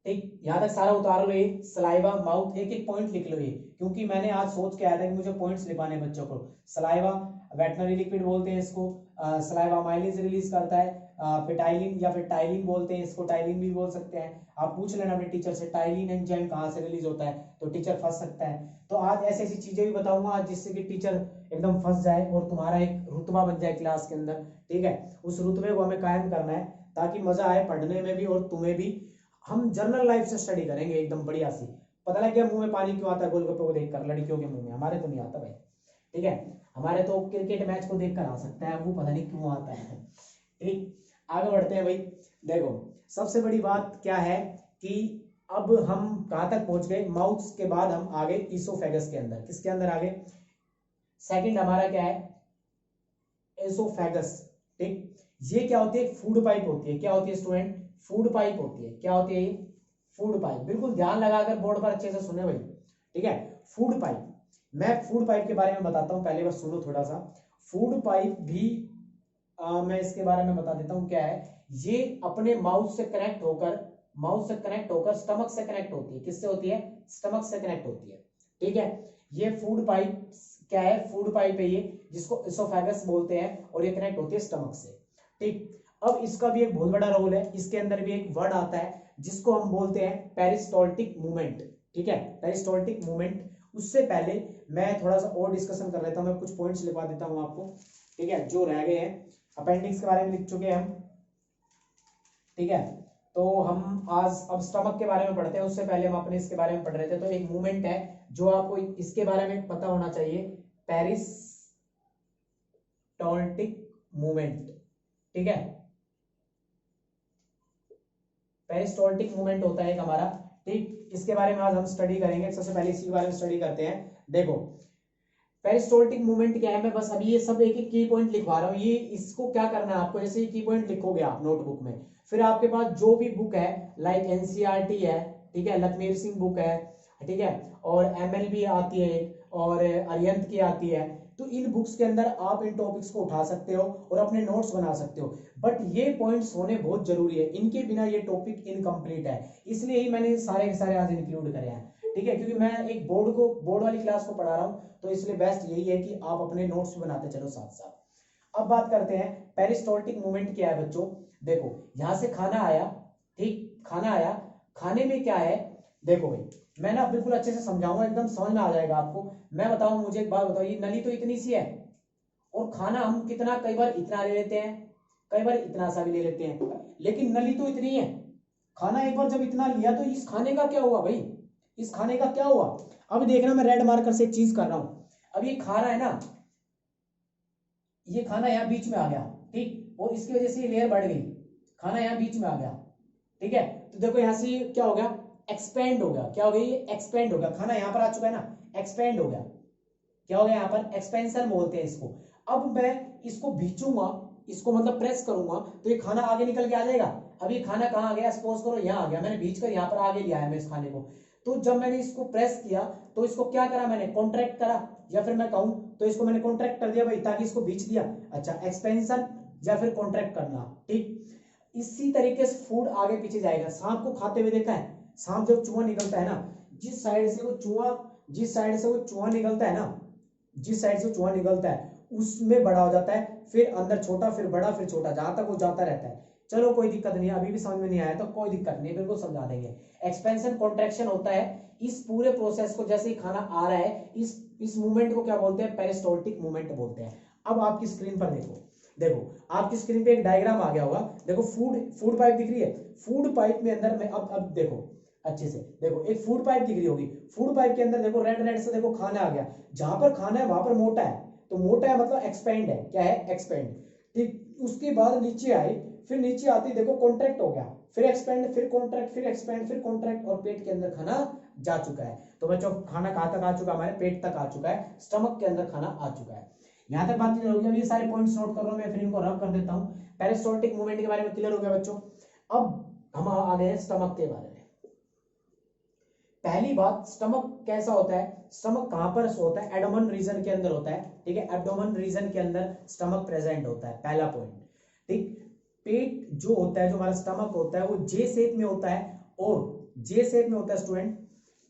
ठीक, यहां तक सारा उतार लो, ये सलाइवा माउथ, एक एक पॉइंट लिख लो ये, क्योंकि मैंने आज सोच के आया था कि मुझे पॉइंट्स लिखवाने बच्चों को। सलाइवा वेटनरी लिक्विड बोलते हैं इसको, सलाइवा माइलेज रिलीज करता है। फिटाइलिन या फिर टाइलिन बोलते हैं इसको, टाइलिन भी बोल सकते हैं। आप पूछ लेना अपने टीचर से टाइलिन एंजाइम कहाँ से रिलीज होता है, तो टीचर फंस सकता है। तो आज ऐसी ऐसी चीजें भी बताऊंगा आज जिससे कि टीचर एकदम फंस जाए और तुम्हारा एक रुतबा बन जाए क्लास के अंदर। ठीक है, उस रुतबे को हमें कायम करना है ताकि मजा आए पढ़ने में भी और तुम्हें भी। हम जनरल लाइफ से स्टडी करेंगे एकदम बढ़िया सी। पता लग गया मुंह में पानी क्यों आता है गोलगप्पे को देखकर लड़कियों के मुंह में, हमारे तो नहीं आता भाई। ठीक है, हमारे तो क्रिकेट मैच को देखकर आ सकता है, वो पता नहीं क्यों आता है। ठीक, आगे बढ़ते हैं भाई। देखो, सबसे बड़ी बात क्या है कि अब हम कहां तक पहुंच गए, माउथ के बाद हम आगे इसोफेगस के अंदर, किसके अंदर आगे, सेकंड हमारा क्या है, एसोफेगस। ठीक, ये क्या होती है, फूड पाइप होती है। क्या होती है स्टूडेंट, फूड पाइप होती है। क्या होती है ये, फूड पाइप। बिल्कुल ध्यान लगाकर बोर्ड पर अच्छे से सुने भाई, ठीक है। फूड पाइप, मैं फूड पाइप के बारे में बताता हूं, पहले बस सुनो थोड़ा सा। फूड पाइप भी मैं इसके बारे में बता देता हूं क्या है। ये अपने माउथ से कनेक्ट होकर, स्टमक से कनेक्ट होती है। किससे होती है, स्टमक से कनेक्ट होती है। ठीक है, ये फूड पाइप क्या है, फूड पाइप है ये, जिसको इसोफेगस बोलते हैं, और ये कनेक्ट होती है स्टमक से। ठीक, अब इसका भी एक बहुत बड़ा रोल है, इसके अंदर भी एक वर्ड आता है जिसको हम बोलते हैं पेरिस्टोल्टिक मूवमेंट। ठीक है, पेरिस्टोल्टिक मूवमेंट। उससे पहले मैं थोड़ा सा और डिस्कशन कर लेता हूं, मैं कुछ पॉइंट्स लिखवा देता हूं आपको, ठीक है, जो रह गए हैं। अपेंडिक्स के बारे में लिख चुके हैं हम, ठीक है। तो हम आज अब स्टमक के बारे में पढ़ते हैं, उससे पहले हम अपने इसके बारे में पढ़ रहे थे। तो एक मूवमेंट है जो आपको इसके बारे में पता होना चाहिए, पेरिस्टोल्टिक मूवमेंट। ठीक है, पेरिस्टोल्टिक मूवमेंट होता है एक हमारा। ठीक, इसके बारे में आज हम स्टडी करेंगे। सबसे पहले इसी के बारे में स्टडी करते हैं। देखो पेरिस्टोल्टिक मूवमेंट क्या है, मैं बस अभी ये सब एक एक की पॉइंट लिखवा रहा हूँ। ये इसको क्या करना है आपको, जैसे ये की पॉइंट लिखोगे आप नोटबुक में, फिर आपके पास जो भी बुक है, लाइक एनसीईआरटी है, ठीक है, लखमीर सिंह बुक है, ठीक है, और एमएलबी आती है और अरिहंत की आती है, तो इन बुक्स के अंदर आप इन टॉपिक्स को उठा सकते हो और अपने नोट्स बना सकते हो। बट ये पॉइंट्स होने बहुत जरूरी है, इनके बिना ये टॉपिक इनकम्प्लीट है, इसलिए ही मैंने सारे के सारे आज इंक्लूड करे हैं। ठीक है, क्योंकि मैं एक बोर्ड वाली क्लास को पढ़ा रहा हूं, तो इसलिए बेस्ट यही है कि आप अपने नोट्स भी बनाते चलो साथ साथ। अब बात करते हैं पेरिस्टोल्टिक मूवमेंट क्या है बच्चों। देखो यहां से खाना आया, ठीक, खाना आया, खाने में क्या है, देखो भाई मैं ना बिल्कुल अच्छे से समझाऊंगा, एकदम समझ में आ जाएगा आपको। मैं बताऊं, मुझे एक बात बताओ, ये नली तो इतनी सी है, और खाना हम कितना, कई बार इतना ले लेते हैं, कई बार इतना सा भी ले लेते हैं, लेकिन नली तो इतनी है। खाना एक बार जब इतना लिया तो इस खाने का क्या हुआ भाई, इस खाने का क्या हुआ। अब देखना, मैं रेड मार्कर से एक चीज कर रहा हूं। अब ये खाना है ना, ये खाना यहाँ बीच में आ गया, ठीक, और इसकी वजह से ये लेयर बढ़ गई, खाना यहाँ बीच में आ गया, ठीक है। तो देखो यहां से क्या हो गया, एक्सपेंड हो गया। क्या हो गया, ये एक्सपेंड हो गया, खाना यहाँ पर आ चुका है ना, एक्सपेंड हो गया। क्या हो गया, यहाँ पर एक्सपेंशन बोलते हैं इसको। अब मैं इसको खींचूंगा, इसको मतलब प्रेस करूंगा, तो ये खाना आगे निकल के आ जाएगा। अब ये खाना कहाँ आ गया, सपोज करो यहाँ आ गया, मैंने खींच कर यहाँ पर आगे लिया है मैं इस खाने को। तो जब मैंने इसको प्रेस किया तो इसको क्या करा मैंने, कॉन्ट्रैक्ट करा, या फिर मैं कहूं तो इसको मैंने कॉन्ट्रैक्ट कर दिया भाई, ताकि इसको खींच दिया। अच्छा, एक्सपेंशन या फिर कॉन्ट्रैक्ट करना, ठीक। इसी तरीके से फूड आगे पीछे जाएगा। सांप को खाते हुए देखा है, सांप जब चूहा निकलता है ना, जिस साइड से वो चूहा निकलता है ना, जिस साइड से चूहा निकलता है उसमें बड़ा हो जाता है, फिर अंदर छोटा, फिर बड़ा, फिर छोटा, जहां तक वो जाता रहता है। चलो कोई दिक्कत नहीं है, अभी भी समझ में नहीं आया तो कोई दिक्कत नहीं, बिल्कुल समझा देंगे। एक्सपेंशन कॉन्ट्रैक्शन होता है इस पूरे प्रोसेस को, जैसे ही खाना आ रहा है, इस मूवमेंट को क्या बोलते हैं, पेरिस्टोल्टिक मूवमेंट बोलते हैं। अब आपकी स्क्रीन पर देखो आपकी स्क्रीन पे एक डायग्राम आ गया होगा। देखो फूड पाइप दिख रही है, फूड पाइप में अंदर में अब देखो अच्छे से, देखो एक फूड पाइप दिख रही होगी, फूड पाइप के अंदर देखो रेड से देखो खाना आ गया, जहां पर खाना है वहां पर मोटा है, तो मोटा है मतलब एक्सपेंड है। क्या है, एक्सपेंड, ठीक। उसके बाद नीचे आई, फिर नीचे आती देखो कॉन्ट्रैक्ट हो गया, फिर एक्सपेंड, फिर कॉन्ट्रैक्ट, फिर एक्सपेंड, फिर कॉन्ट्रैक्ट, और पेट के अंदर खाना जा चुका है। तो बच्चों खाना कहां तक आ चुका है, हमारे पेट तक आ चुका है, स्टमक के अंदर खाना आ चुका है। यहां तक बात क्लियर होगी। अब ये सारे पॉइंट्स नोट कर रहा हूं मैं, फिर इनको रब कर देता हूं। पेरिस्टोल्टिक मूवमेंट के बारे में क्लियर हो गया बच्चों। अब हम आ गए हैं स्टमक के बारे में। पहली बात, स्टमक कैसा होता है, स्टमक कहां पर होता है, एब्डोमेन रीजन के अंदर होता है, ठीक है, एब्डोमेन रीजन के अंदर स्टमक प्रेजेंट होता है, पहला पॉइंट, ठीक। पेट जो होता है, जो हमारा स्टमक होता है, वो जे शेप में होता है, और जे शेप में होता है स्टूडेंट।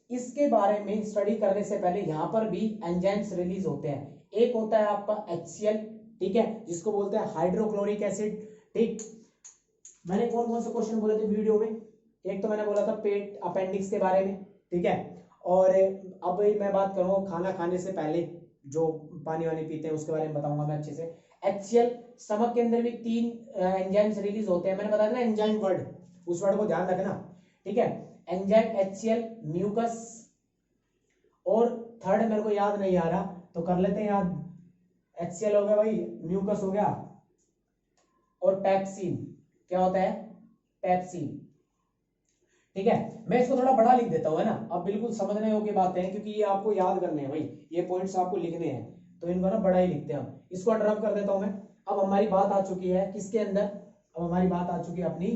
इसके बारे में स्टडी करने से पहले यहां पर भी एंजाइम्स रिलीज होते हैं। एक होता है आपका HCl, ठीक है, जिसको बोलते हैं हाइड्रोक्लोरिक एसिड, ठीक। मैंने कौन कौन से क्वेश्चन बोले थे वीडियो में, एक तो मैंने बोला था पेट अपेंडिक्स के बारे में, ठीक है, और अब मैं बात करूंगा खाना खाने से पहले जो पानी वानी पीते हैं उसके बारे में बताऊंगा मैं अच्छे से। HCl, स्टमक के अंदर भी 3 एंजाइम्स रिलीज होते हैं, मैंने बताया था ना एंजाइम वर्ड, उस वर्ड को ध्यान रखना, ठीक है। एंजाइम HCl, म्यूकस, और थर्ड मेरे को याद नहीं आ रहा, तो कर लेते हैं याद। HCl हो गया भाई, म्यूकस हो गया, और पैप्सिन। क्या होता है, पेप्सिन। ठीक है, मैं इसको थोड़ा बड़ा लिख देता हूँ, है ना। अब बिल्कुल समझने योग्य बातें हैं क्योंकि ये आपको याद करने हैं भाई, ये पॉइंट्स आपको लिखने हैं, तो इनको ना बड़ा ही लिखते हैं हम। इसको ड्रॉप कर देता हूं मैं। अब हमारी बात आ चुकी है किसके अंदर, अब हमारी बात आ चुकी है अपनी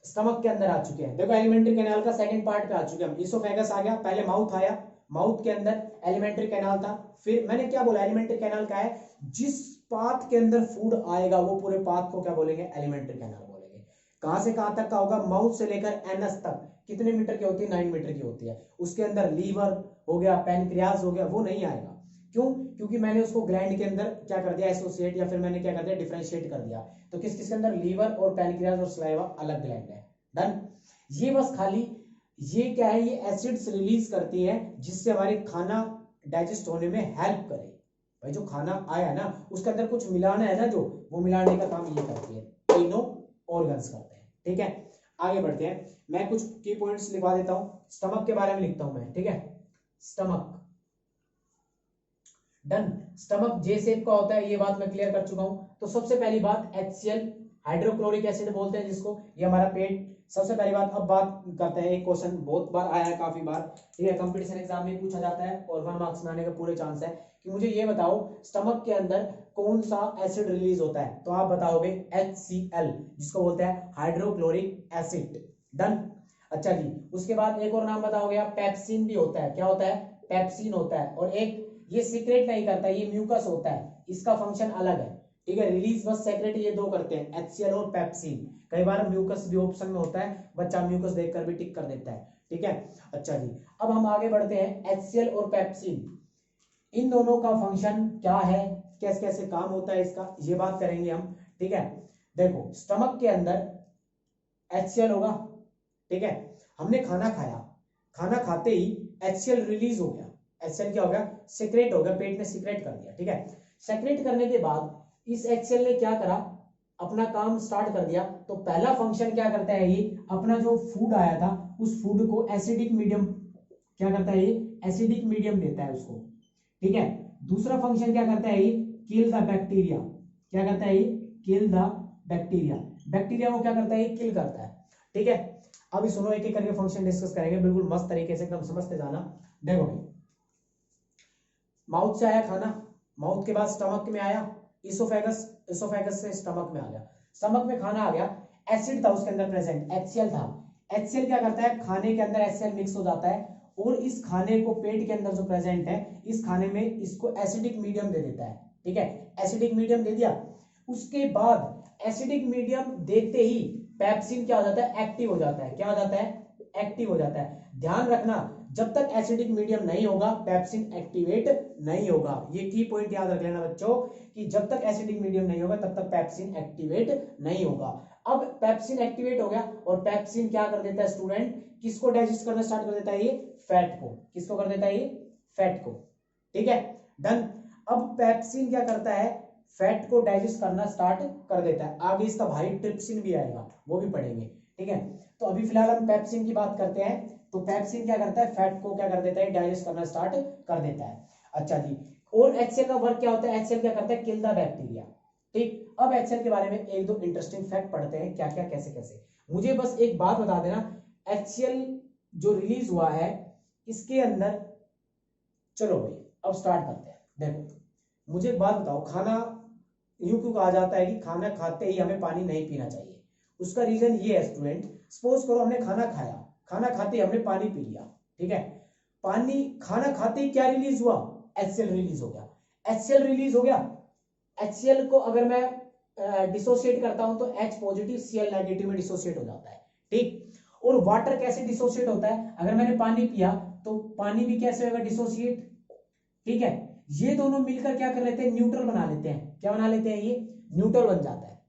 स्टमक के अंदर आ चुके हैं। देखो एलिमेंट्री कैनाल का सेकंड पार्ट पे आ चुके हैं हम। इसोफेगस आ गया, पहले माउथ आया, माउथ के अंदर एलिमेंट्री कैनाल था। फिर मैंने क्या बोला, एलिमेंट्री कैनाल का है जिस पाथ के अंदर फूड आएगा वो पूरे पाथ को क्या बोलेंगे, एलिमेंट्री कैनाल बोलेंगे। कहां से कहां तक का होगा, माउथ से लेकर एनस तक कितने मीटर की होती है, 9 मीटर की होती है। उसके अंदर लीवर हो गया, पैनक्रियाज हो गया, वो नहीं आएगा। क्यों, क्योंकि मैंने उसको ग्लैंड के अंदर क्या कर दिया, एसोसिएट, या फिर मैंने क्या कर दिया, डिफरेंशिएट कर दिया। तो किस किस के अंदर, लीवर और पैनक्रियाज और सलाइवा अलग ग्लैंड है। डन। ये बस खाली ये क्या है, ये एसिड्स रिलीज करती है जिससे हमारे खाना डाइजेस्ट होने में हेल्प करे। भाई जो खाना आया ना उसके अंदर कुछ मिलाना है ना, जो वो मिलाने का काम ये करती है, तीनों ऑर्गन्स करते हैं। ठीक है, आगे बढ़ते हैं। मैं कुछ की पॉइंट्स लिखवा देता हूं, स्टमक के बारे में लिखता हूं मैं। ठीक है, स्टमक। डन। स्टमक जे शेप का होता है, ये बात मैं क्लियर कर चुका हूं। तो सबसे पहली बात HCl, हाइड्रोक्लोरिक एसिड बोलते हैं जिसको, ये हमारा पेट। सबसे पहली बात, अब बात करते हैं, एक क्वेश्चन बहुत बार आया है, काफी बार, ठीक है, कंपटीशन एग्जाम में पूछा जाता है और 1 मार्क्स में आने का पूरे चांस है कि मुझे ये बताओ स्टमक के अंदर कौन सा एसिड रिलीज होता है, तो आप बताओगे HCl, जिसको बोलते हैं हाइड्रोक्लोरिक एसिड। डन। अच्छा जी, उसके बाद एक और नाम बताओगे आप, पेप्सिन भी होता है। क्या होता है, पेप्सिन होता है। और एक ये सीक्रेट नहीं करता, ये म्यूकस होता है, इसका फंक्शन अलग है। ठीक है, रिलीज बस सेक्रेट ये दो करते हैं, HCl और पेप्सिन। कई बार म्यूकस भी ऑप्शन में होता है, बच्चा म्यूकस देखकर भी टिक कर देता है। ठीक है, अच्छा जी, अब हम आगे बढ़ते हैं। HCl और पेप्सिन, इन दोनों का फंक्शन क्या है, कैसे कैसे काम होता है इसका, ये बात करेंगे हम। ठीक है, देखो स्टमक के अंदर HCl होगा। ठीक है, हमने खाना खाया, खाना खाते ही HCl रिलीज हो गया। HCl क्या हो गया, सीक्रेट हो गया, पेट ने सीक्रेट कर दिया। ठीक है, सीक्रेट करने के बाद इस HCl ने क्या करा, अपना काम स्टार्ट कर दिया। तो पहला फंक्शन क्या करता है, ये अपना जो फूड आया था उस फूड को एसिडिक मीडियम, क्या करता है ये, एसिडिक मीडियम देता है उसको। ठीक है, दूसरा फंक्शन क्या करता है ये, किल द बैक्टीरिया। क्या करता है ये, किल द बैक्टीरिया। बैक्टीरिया को क्या करता है, ये किल करता है। ठीक है, अभी सुनो, एक एक करके फंक्शन डिस्कस करेंगे, बिल्कुल मस्त तरीके से एकदम समझते जाना। देखो भाई, माउथ से आया खाना, माउथ के बाद स्टमक में आया, इसोफेगस, इसोफेगस से स्टमक में आ गया, स्टमक में खाना आ गया, एसिड था उसके अंदर प्रेजेंट, HCl था। HCl क्या करता है, खाने के अंदर HCl मिक्स हो जाता है और इस खाने को पेट के अंदर जो प्रेजेंट है इस खाने में इसको एसिडिक मीडियम दे देता है। ठीक है, एसिडिक मीडियम दे दिया। उसके बाद एसिडिक मीडियम देते ही पेप्सिन क्या हो जाता है, एक्टिव हो जाता है। क्या हो जाता है, एक्टिव हो जाता है। ध्यान रखना, जब तक एसिडिक मीडियम नहीं होगा पेप्सिन एक्टिवेट नहीं होगा। ये की पॉइंट याद रख लेना बच्चों कि जब तक एसिडिक मीडियम नहीं होगा तब तक पेप्सिन एक्टिवेट नहीं होगा। अब पेप्सिन एक्टिवेट हो गया और पेप्सिन क्या कर देता है स्टूडेंट, किसको डाइजेस्ट करना स्टार्ट कर देता है, ये फैट को। किसको कर देता है, ये फैट को। ठीक है, डन। अब पेप्सिन क्या करता है, फैट को डाइजेस्ट करना स्टार्ट कर देता है। आगे इसका भाई ट्रिप्सिन भी आएगा, वो भी पढ़ेंगे। ठीक है, तो अभी फिलहाल हम पेप्सिन की बात करते हैं। तो पेप्सिन क्या करता है, फैट को क्या कर देता है, डाइजेस्ट करना स्टार्ट कर देता है। अच्छा जी, और HCl का वर्क क्या होता है, HCl क्या करता है, किल द बैक्टीरिया। ठीक, अब HCl के बारे में एक दो इंटरेस्टिंग फैक्ट पढ़ते हैं, क्या क्या कैसे कैसे। मुझे बस एक बात बता देना, HCl जो रिलीज हुआ है इसके अंदर, चलो भाई अब स्टार्ट करते हैं। देखो मुझे एक बात बताओ, खाना यूं क्यों कहा जाता है कि खाना खाते ही हमें पानी नहीं पीना चाहिए, उसका रीजन ये है स्टूडेंट, सपोज करो हमने खाना खाया, खाना खाते ही हमने पानी पी लिया। ठीक है, पानी खाना खाते ही क्या रिलीज हुआ, HCl रिलीज हो गया। HCl रिलीज हो गया, HCl को अगर मैं डिसोसिएट करता हूं तो H पॉजिटिव Cl नेगेटिव में डिसोसिएट हो जाता है। ठीक, और वाटर कैसे डिसोसिएट होता है, अगर मैंने पानी पिया तो पानी भी कैसे होगा, डिसोसिएट। ठीक है, ये दोनों मिलकर क्या कर लेते हैं, न्यूट्रल बना लेते हैं। क्या बना लेते हैं, ये न्यूट्रल बन जाता है।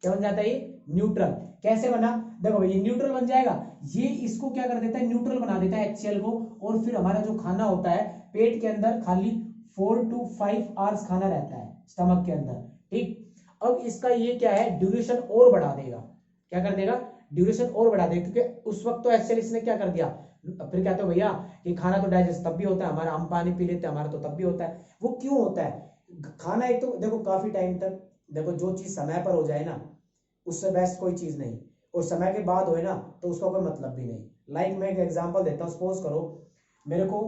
क्या बन जाता है, ये न्यूट्रल। कैसे बना, देखो ये न्यूट्रल बन जाएगा, ये इसको क्या कर देता है, न्यूट्रल बना देता है HCl को। और फिर हमारा जो खाना होता है पेट के अंदर खाली 4 to 5 आवर्स खाना रहता है स्टमक के अंदर। ठीक, अब इसका ये क्या है, ड्यूरेशन और बढ़ा देगा। क्या कर देगा, ड्यूरेशन और बढ़ा देगा, क्योंकि उस वक्त तो HCl इसने क्या कर दिया, फिर कहते हो भैया कि खाना तो डाइजेस्ट तब भी होता है हमारा, हम पानी पी लेते हैं हमारा तो तब भी होता है। वो क्यों होता है, खाना एक तो देखो काफी टाइम तक, देखो जो चीज समय पर हो जाए ना उससे बेस्ट कोई चीज नहीं, और समय के बाद होए ना तो उसका कोई मतलब भी नहीं। लाइक मैं एक एग्जांपल देता हूँ, सपोज करो मेरे को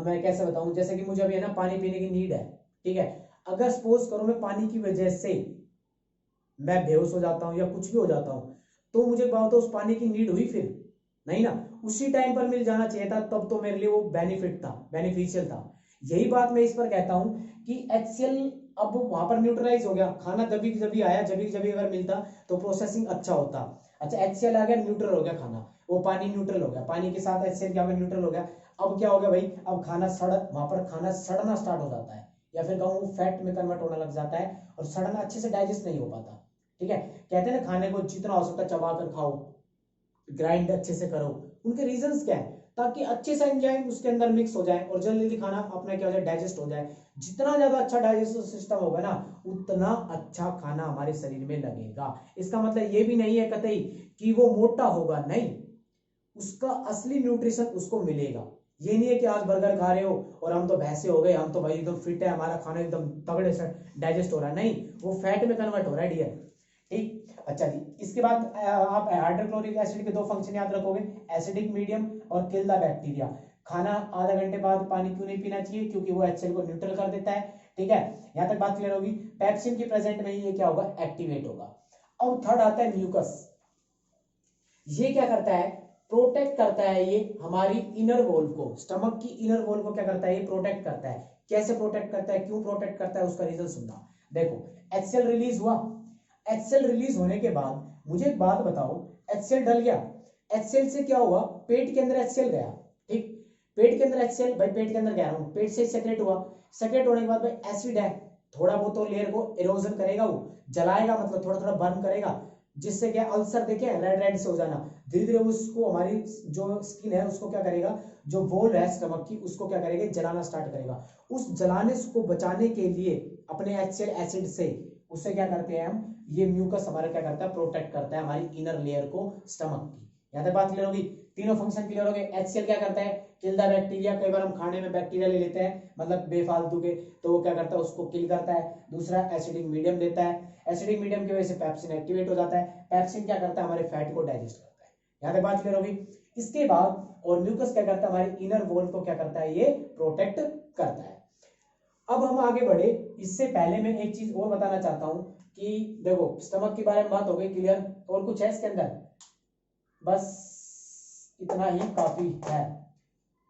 मैं कैसे बताऊं, जैसे कि मुझे अभी है ना पानी पीने की नीड है, ठीक है। अगर सपोज करो मैं पानी की वजह से मैं बेहोश हो जाता हूँ या कुछ भी हो जाता हूँ, तो मुझे बात उस पानी की नीड हुई फिर नहीं ना, उसी टाइम पर मिल जाना चाहिए था, तब तो मेरे लिए वो बेनिफिट था, बेनिफिशियल था। यही बात मैं इस पर कहता हूं कि HCl अब वहां पर न्यूट्रलाइज हो गया, खाना जब जब आया जब अगर मिलता तो प्रोसेसिंग अच्छा होता। अच्छा HCl आ गया, न्यूट्रल हो गया खाना, वो पानी न्यूट्रल हो गया, पानी के साथ HCl क्या हो गया, न्यूट्रल हो गया। अब क्या हो गया भाई, अब खाना वहां पर खाना सड़ना स्टार्ट हो जाता है, या फिर कहूँ फैट में कन्वर्ट होना लग जाता है, और सड़ना अच्छे से डाइजेस्ट नहीं हो पाता, ठीक है। कहते हैं ना खाने को जितना हो सकता है चबा कर खाओ, ग्राइंड अच्छे से करो। उनके रीजंस क्या है, ताकि अच्छे से एंजाइम उसके अंदर मिक्स हो जाए और जल्दी जल्दी खाना अपना क्या हो जाए, डाइजेस्ट हो जाए। जितना ज्यादा अच्छा डाइजेस्टिव सिस्टम होगा ना, उतना अच्छा खाना हमारे शरीर में लगेगा। इसका मतलब ये भी नहीं है कतई कि वो मोटा होगा, नहीं, उसका असली न्यूट्रिशन उसको मिलेगा। ये नहीं है कि आज बर्गर खा रहे हो और हम तो भैंसे हो गए, हम तो भाई एकदम फिट है, हमारा खाना एकदम तगड़े से डाइजेस्ट हो रहा है, नहीं, वो फैट में कन्वर्ट हो रहा है डियर, ठीक। अच्छा जी, इसके बाद आप हाइड्रोक्लोरिक एसिड के दो फंक्शन याद रखोगे, एसिडिक मीडियम और किल द बैक्टीरिया। खाना आधा घंटे बाद पानी क्यों नहीं पीना चाहिए, क्योंकि वो HCl को न्यूट्रल कर देता है, ठीक है। यहां तक बात क्लियर होगी। पेप्सिन की प्रेजेंट में ये क्या होगा, एक्टिवेट होगा। अब थर्ड आता है म्यूकस। ये क्या करता है, प्रोटेक्ट करता है ये हमारी इनर वॉल को, स्टमक की इनर वॉल को क्या करता है, ये प्रोटेक्ट करता है। कैसे प्रोटेक्ट करता है, क्यों प्रोटेक्ट करता है, उसका रीजन सुनना। देखो HCl रिलीज हुआ, HCl रिलीज होने के बाद मुझे एक बात बताओ, HCl डल गया, HCl से क्या हुआ, पेट के अंदर HCl गया, ठीक। पेट के अंदर HCl भाई पेट के अंदर गया हूं, पेट से सेक्रेट हुआ, सेक्रेट होने के बाद भाई एसिड है, थोड़ा बहुत तो लेयर को इरोजन करेगा, वो जलाएगा, मतलब थोड़ा थोड़ा बर्न करेगा, जिससे क्या अल्सर देखे रेड रेड से हो जाना, धीरे धीरे उसको हमारी जो स्किन है उसको क्या करेगा, जो वॉल है स्टमक की उसको क्या करेगा, जलाना स्टार्ट करेगा। उस जलाने को बचाने के लिए अपने HCl एसिड से उससे क्या करते हैं हम, ये म्यूकस हमारा क्या करता है, प्रोटेक्ट करता है हमारी इनर लेयर को स्टमक की। यहां तक बात क्लियर होगी, तीनों फंक्शन क्लियर हो गए। HCl क्या करता है, किल द बैक्टीरिया, कई बार हम खाने में बैक्टीरिया ले लेते हैं मतलब बेफालतू के, तो वो क्या करता है, उसको किल करता है। दूसरा एसिडिक मीडियम देता है, एसिडिक मीडियम की वजह से पेप्सिन एक्टिवेट हो जाता है, पेप्सिन क्या करता है, हमारे फैट को डाइजेस्ट करता है। यहां तक बात क्लियर होगी। इसके बाद और म्यूकस क्या करता है, हमारी इनर वॉल को क्या करता है, ये प्रोटेक्ट करता है। अब हम आगे बढ़े, इससे पहले मैं एक चीज और बताना चाहता हूं कि देखो स्टमक के बारे में बात हो गई क्लियर, और कुछ है इसके अंदर, बस इतना ही काफी है।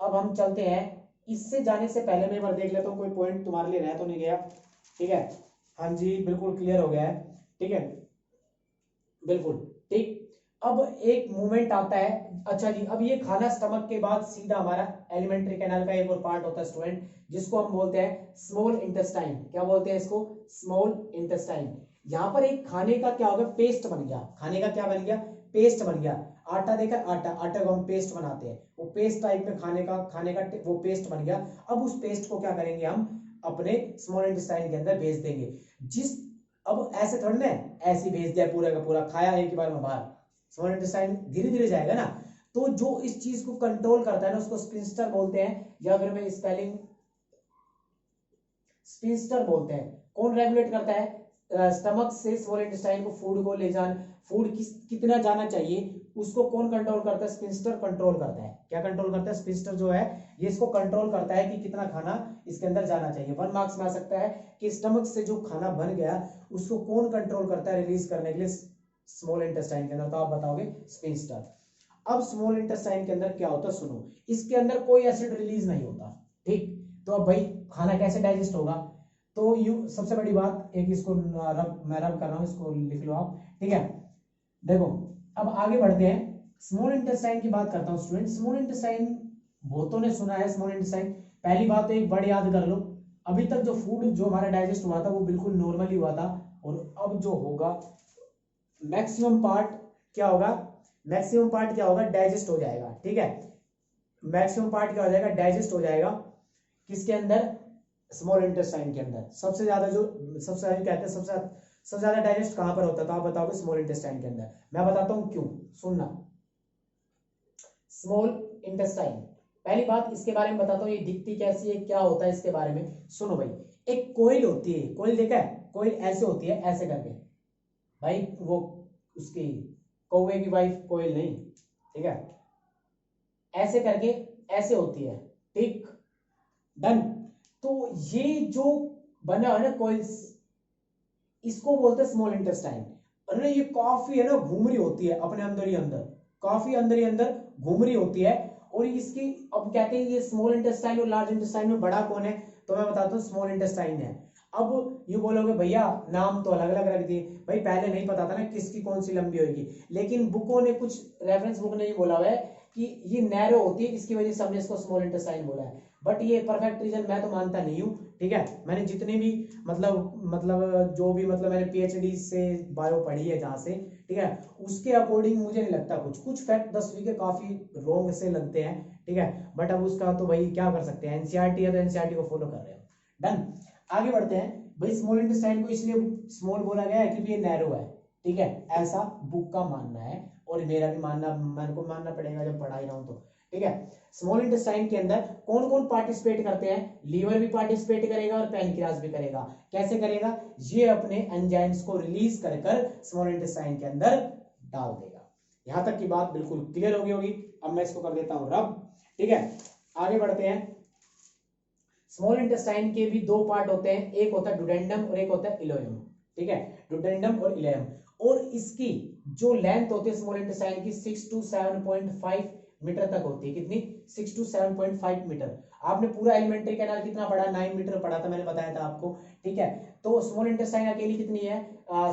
अब हम चलते हैं, इससे जाने से पहले मैं एक बार देख लेता हूं कोई पॉइंट तुम्हारे लिए रह तो नहीं गया, ठीक है। हाँ जी बिल्कुल क्लियर हो गया है, ठीक है, बिल्कुल ठीक। अब एक मूवमेंट आता है, अच्छा जी, अब ये खाना स्टमक के बाद सीधा हमारा एलिमेंट्री कैनाल का एक और पार्ट होता है स्टूडेंट, जिसको हम बोलते हैं स्मॉल इंटेस्टाइन। क्या बोलते हैं इसको, स्मॉल इंटेस्टाइन। यहां पर एक खाने का क्या होगा, पेस्ट बन गया, खाने का क्या बन गया, पेस्ट बन गया। आटा देखा, आटा, आटे को हम पेस्ट बनाते हैं, वो पेस्ट टाइप में खाने का वो पेस्ट बन गया। अब उस पेस्ट को क्या करेंगे हम अपने स्मॉल इंटेस्टाइन के अंदर भेज देंगे। जिस अब ऐसे थोड़ी ना ऐसे भेज दिया पूरा का पूरा, खाया एक ही बार में बाहर, स्मॉल इंटेस्टाइन धीरे धीरे जाएगा ना, तो जो इस चीज को कंट्रोल करता है ना उसको स्पिंस्टर बोलते हैं, या फिर मैं स्पेलिंग स्पिंस्टर बोलते हैं। कौन रेगुलेट करता है, स्टमक से स्मॉल इंटेस्टाइन को फूड को ले जाना, फूड कितना जाना चाहिए उसको कौन कंट्रोल करता है, स्पिंस्टर कंट्रोल करता है। क्या कंट्रोल करता है, स्पिंस्टर जो है ये इसको कंट्रोल करता है कि कितना खाना इसके अंदर जाना चाहिए। 1 मार्क्स में आ सकता है कि स्टमक से जो खाना बन गया उसको कौन कंट्रोल करता है रिलीज करने के लिए, स्मॉल इंटेस्टाइन के अंदर, तो आप बताओगे स्पिंस्टर। अब स्मॉल इंटेस्टाइन के अंदर क्या होता है, सुनो, इसके अंदर कोई एसिड रिलीज नहीं होता, ठीक। तो अब भाई खाना कैसे डाइजेस्ट होगा, तो यू सबसे बड़ी बात एक इसको मैं रब कर रहा हूं, इसको लिख लो आप, ठीक है। देखो अब आगे बढ़ते हैं, स्मॉल इंटेस्टाइन की बात करता हूं स्टूडेंट। स्मॉल इंटेस्टाइन बहुतों ने सुना है स्मॉल इंटेस्टाइन, पहली बात तो एक वर्ड याद कर लो, अभी तक जो फूड जो हमारा डाइजेस्ट हुआ था वो बिल्कुल नॉर्मली हुआ था, और अब जो होगा मैक्सिमम पार्ट क्या होगा, मैक्सिमम पार्ट क्या होगा, डाइजेस्ट हो जाएगा, ठीक है। मैक्सिमम पार्ट क्या हो जाएगा, डाइजेस्ट हो जाएगा, किसके अंदर, स्मॉल इंटेस्टाइन के अंदर। सबसे ज्यादा जो सबसे ज्यादा कहते हैं सबसे ज्यादा डाइजेस्ट कहां पर होता है, तो आप बताओगे स्मॉल इंटेस्टाइन के अंदर। मैं बताता हूं क्यों, सुनना। स्मॉल इंटेस्टाइन, पहली बात इसके बारे में बताता हूं, ये दिखती कैसी है, क्या होता है इसके बारे में, सुनो भाई। एक कोइल होती है, कोइल देखा है, कोइल ऐसे होती है, ऐसे करके, भाई वो उसकी कौवे की वाइफ कोयल नहीं, ठीक है, ऐसे करके ऐसे होती है, ठीक, डन। तो ये जो बना है ना कोइल्स, इसको बोलते हैं स्मॉल इंटेस्टाइन। और ना ये काफी है ना घूम रही होती है अपने अंदर ही अंदर, काफी अंदर ही अंदर घूम रही होती है। और इसकी अब कहते हैं ये स्मॉल इंटेस्टाइन और लार्ज इंटेस्टाइन में बड़ा कौन है, तो मैं बताता हूँ स्मॉल इंटेस्टाइन है। अब ये बोलोगे भैया नाम तो अलग अलग रख दिए, भाई पहले नहीं पता था ना किसकी कौन सी लंबी होगी, लेकिन बुकों ने कुछ रेफरेंस बुक ने ये बोला हुआ है कि ये नैरो होती है, इसकी वजह से हमने इसको स्मॉल इंटेस्टाइन बोला है। बट ये परफेक्ट रीजन मैं तो मानता नहीं हूँ, ठीक है। मैंने जितने भी मतलब जो भी मतलब मैंने पीएचडी से बायो पढ़ी है जहां से, ठीक है, उसके अकॉर्डिंग मुझे नहीं लगता, कुछ कुछ फैक्ट 10वीं के काफी रॉन्ग से लगते हैं, ठीक है। बट अब उसका तो भाई क्या कर सकते हैं, एनसीईआरटी है तो एनसीईआरटी को फॉलो कर रहे हैं। डन, आगे बढ़ते हैं। भाई स्मॉल इंटेस्टाइन को इसलिए स्मॉल बोला गया है क्योंकि ये नैरो है, ठीक है, ऐसा बुक का मानना है और मेरा भी मानना, मेरे को मानना पड़ेगा जब पढ़ा ही रहा हूं तो, ठीक है। स्मॉल इंटेस्टाइन के अंदर कौन कौन पार्टिसिपेट करते हैं, लीवर भी पार्टिसिपेट करेगा और पैनक्रियाज भी करेगा। कैसे करेगा, ये अपने एंजाइम्स को रिलीज कर कर स्मॉल इंटेस्टाइन के अंदर डाल देगा। यहां तक की बात बिल्कुल क्लियर होगी होगी। अब मैं इसको कर देता हूं रब, ठीक है। आगे बढ़ते हैं। स्मॉल इंटेस्टाइन के भी दो पार्ट होते हैं, एक होता है डुडेंडम और एक होता है इलोयम, ठीक है, डुडेंडम और इलोयम। और इसकी जो लेंथ होती है स्मॉल इंटेस्टाइन की 6 to 7.5 मीटर तक होती है। कितनी, 6 to 7.5 मीटर। आपने पूरा एलिमेंट्री कैनाल कितना पढ़ा, 9 मीटर पढ़ा था, मैंने बताया था आपको, ठीक है। तो स्मॉल इंटेस्टाइन अकेली कितनी है,